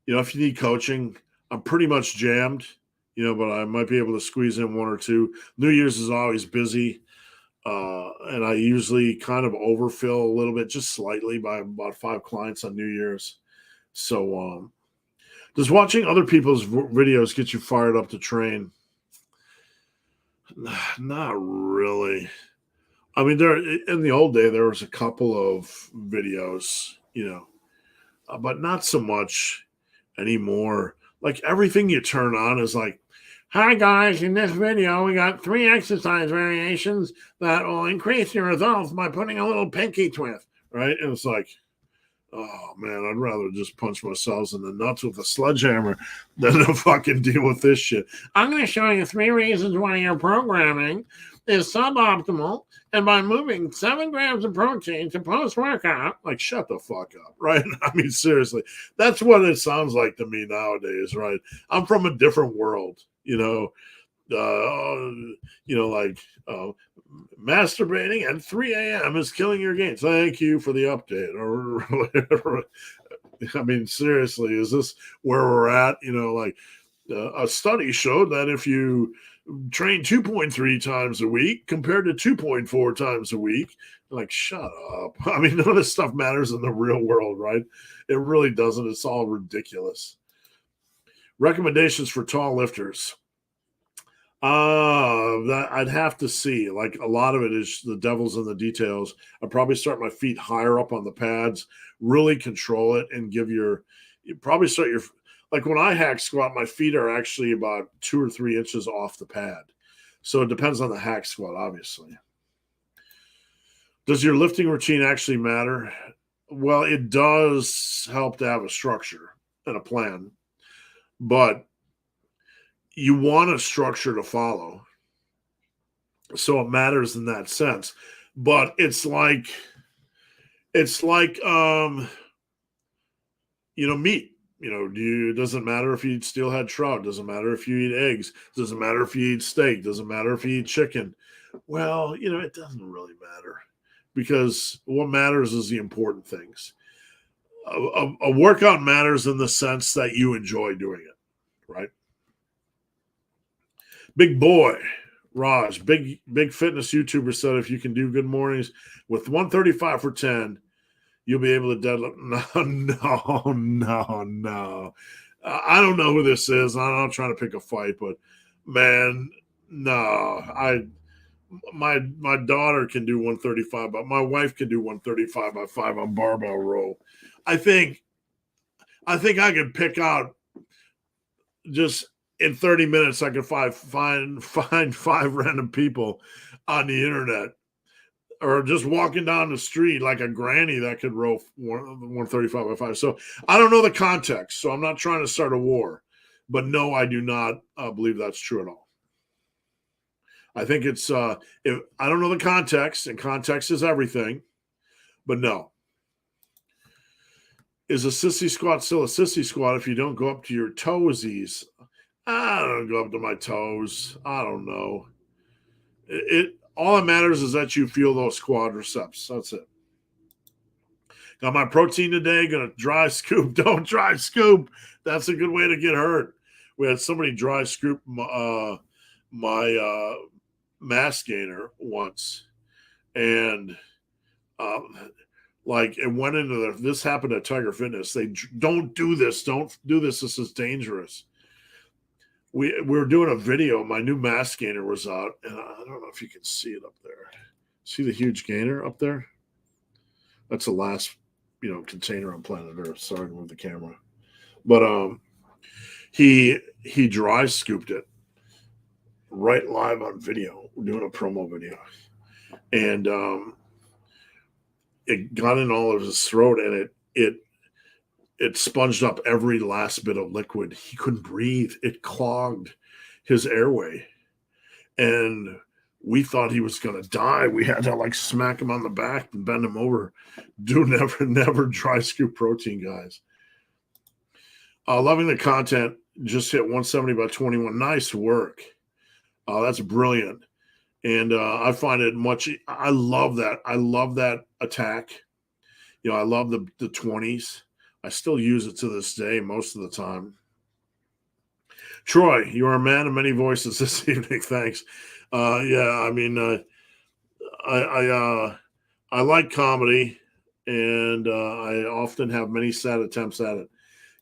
if you need coaching, I'm pretty much jammed, but I might be able to squeeze in one or two. New Year's is always busy, and I usually kind of overfill a little bit, just slightly, by about 5 clients on New Year's. So does watching other people's videos get you fired up to train? Not really. I mean, in the old day, there was a couple of videos, but not so much anymore. Like everything you turn on is like, hi guys, in this video, we got 3 exercise variations that will increase your results by putting a little pinky twist, right? And it's like, oh man, I'd rather just punch myself in the nuts with a sledgehammer than to fucking deal with this shit. I'm going to show you 3 reasons why your programming is suboptimal, and by moving 7 grams of protein to post-workout, like, shut the fuck up, right? I mean, seriously, that's what it sounds like to me nowadays, right? I'm from a different world, masturbating at 3 a.m. is killing your gains. Thank you for the update. Or whatever. I mean, seriously, is this where we're at? A study showed that if you train 2.3 times a week compared to 2.4 times a week, like, shut up. I mean, none of this stuff matters in the real world, right? It really doesn't. It's all ridiculous. Recommendations for tall lifters. That I'd have to see. Like, a lot of it is the devil's in the details. I'd probably start my feet higher up on the pads, really control it, and like when I hack squat, my feet are actually about 2 or 3 inches off the pad. So it depends on the hack squat, obviously. Does your lifting routine actually matter? Well, it does help to have a structure and a plan, but you want a structure to follow. So it matters in that sense. But it's like meat. It doesn't matter if you eat steelhead trout. Doesn't matter if you eat eggs. Doesn't matter if you eat steak. Doesn't matter if you eat chicken. Well, it doesn't really matter, because what matters is the important things. A workout matters in the sense that you enjoy doing it, right? Big boy, Raj, big fitness YouTuber, said if you can do good mornings with 135 for 10, you'll be able to deadlift. No. I don't know who this is. I'm not trying to pick a fight, but man, no. My daughter can do 135, but my wife can do 135 by 5 on barbell row. I think I could pick out, just in 30 minutes, I could find 5 random people on the internet, or just walking down the street like a granny that could row 135 by 5. So I don't know the context, so I'm not trying to start a war. But no, I do not believe that's true at all. I think it's if I don't know the context, and context is everything, but no. Is a sissy squat still a sissy squat if you don't go up to your toesies? I don't go up to my toes. I don't know. It all that matters is that you feel those quadriceps. That's it. Got my protein today. Gonna dry scoop. Don't dry scoop. That's a good way to get hurt. We had somebody dry scoop my mass gainer once, and it went into this happened at Tiger Fitness. They don't do this. Don't do this. This is dangerous. We were doing a video. My new mass gainer was out, and I don't know if you can see it up there. See the huge gainer up there? That's the last, container on planet Earth. Sorry to move the camera, but he dry scooped it right live on video. We're doing a promo video, and it got in all of his throat, and it sponged up every last bit of liquid. He couldn't breathe. It clogged his airway, and we thought he was going to die. We had to smack him on the back and bend him over. Do never dry scoop protein, guys. Loving the content. Just hit 170 by 21. Nice work. That's brilliant. And I find it I love that. I love that attack. I love the 20s. I still use it to this day most of the time. Troy, you are a man of many voices this evening. Thanks. I like comedy, and I often have many sad attempts at it.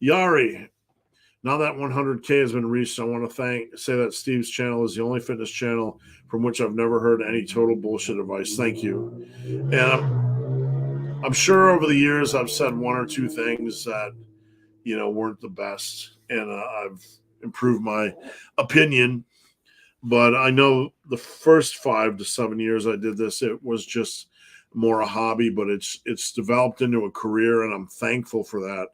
Yari, now that 100K has been reached, I want to say that Steve's channel is the only fitness channel from which I've never heard any total bullshit advice. Thank you. And I'm sure over the years I've said one or two things that, weren't the best, and I've improved my opinion. But I know the first 5 to 7 years I did this, it was just more a hobby, but it's developed into a career, and I'm thankful for that.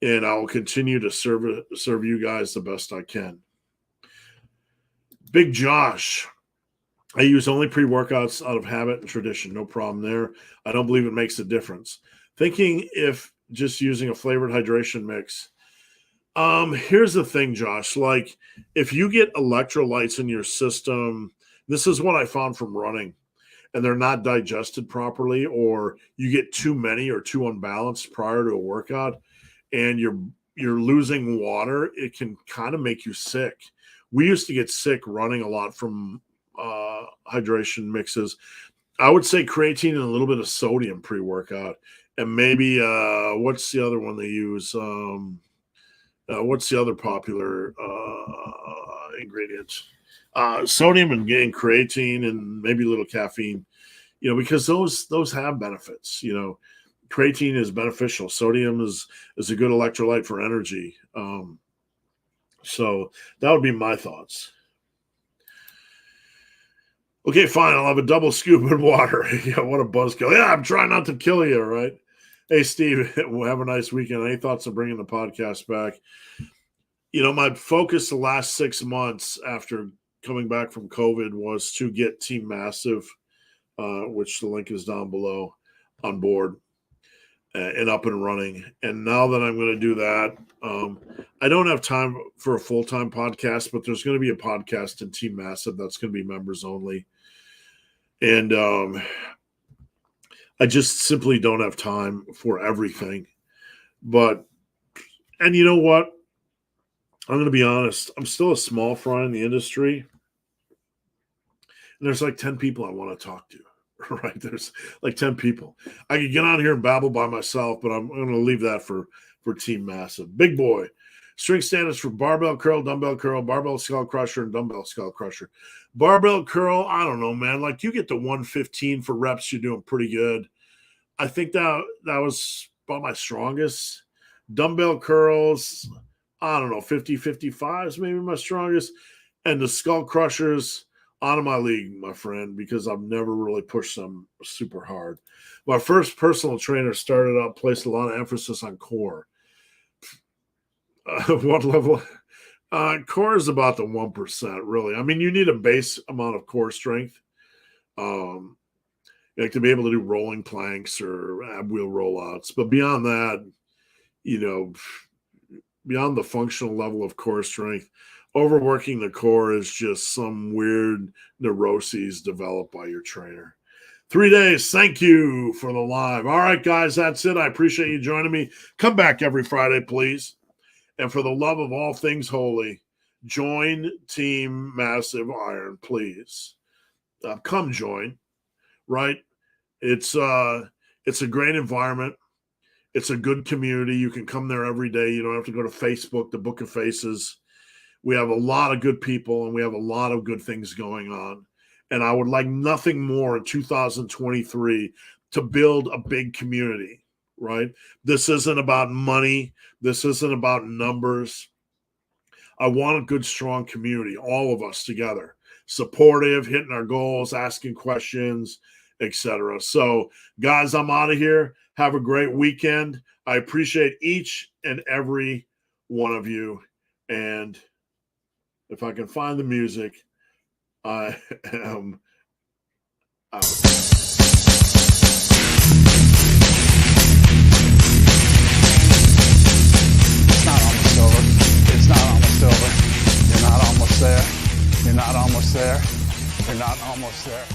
And I will continue to serve you guys the best I can. Big Josh, I use only pre-workouts out of habit and tradition. No problem there. I don't believe it makes a difference. Thinking if just using a flavored hydration mix. Here's the thing, Josh. If you get electrolytes in your system, this is what I found from running, and they're not digested properly, or you get too many or too unbalanced prior to a workout, and you're losing water, it can kind of make you sick. We used to get sick running a lot from hydration mixes. I would say creatine and a little bit of sodium pre-workout, and maybe what's the other one they use? What's the other popular ingredient? Sodium and creatine, and maybe a little caffeine. Because those have benefits. Creatine is beneficial. Sodium is a good electrolyte for energy. So that would be my thoughts. Okay, fine. I'll have a double scoop of water. What a buzzkill. Yeah, I'm trying not to kill you, right? Hey, Steve, we'll have a nice weekend. Any thoughts on bringing the podcast back? My focus the last 6 months after coming back from COVID was to get Team Massive, which the link is down below, on board and up and running. And now that I'm going to do that, I don't have time for a full-time podcast, but there's going to be a podcast in Team Massive that's going to be members only. And I just simply don't have time for everything. And you know what? I'm going to be honest. I'm still a small fry in the industry. And there's like 10 people I want to talk to, right? There's like 10 people. I could get on here and babble by myself, but I'm going to leave that for Team Massive. Big boy. Strength standards for barbell curl, dumbbell curl, barbell skull crusher, and dumbbell skull crusher. Barbell curl, I don't know, man. Like you get to 115 for reps, you're doing pretty good. I think that was about my strongest. Dumbbell curls, I don't know, 50, 55s maybe my strongest. And the skull crushers, out of my league, my friend, because I've never really pushed them super hard. My first personal trainer started out, placed a lot of emphasis on core. What level? Core is about the 1%, really. I mean, you need a base amount of core strength. Like to be able to do rolling planks or ab wheel rollouts. But beyond that, beyond the functional level of core strength, overworking the core is just some weird neuroses developed by your trainer. 3 days. Thank you for the live. All right, guys, that's it. I appreciate you joining me. Come back every Friday, please. And for the love of all things holy, join Team Massive Iron, please. Come join, right? It's a great environment. It's a good community. You can come there every day. You don't have to go to Facebook, the Book of Faces. We have a lot of good people, and we have a lot of good things going on. And I would like nothing more in 2023 to build a big community, right? This isn't about money. This isn't about numbers. I want a good, strong community, all of us together, supportive, hitting our goals, asking questions, etc. So, guys, I'm out of here. Have a great weekend. I appreciate each and every one of you. And if I can find the music, I am out. It's not almost over. You're not almost there. You're not almost there. You're not almost there.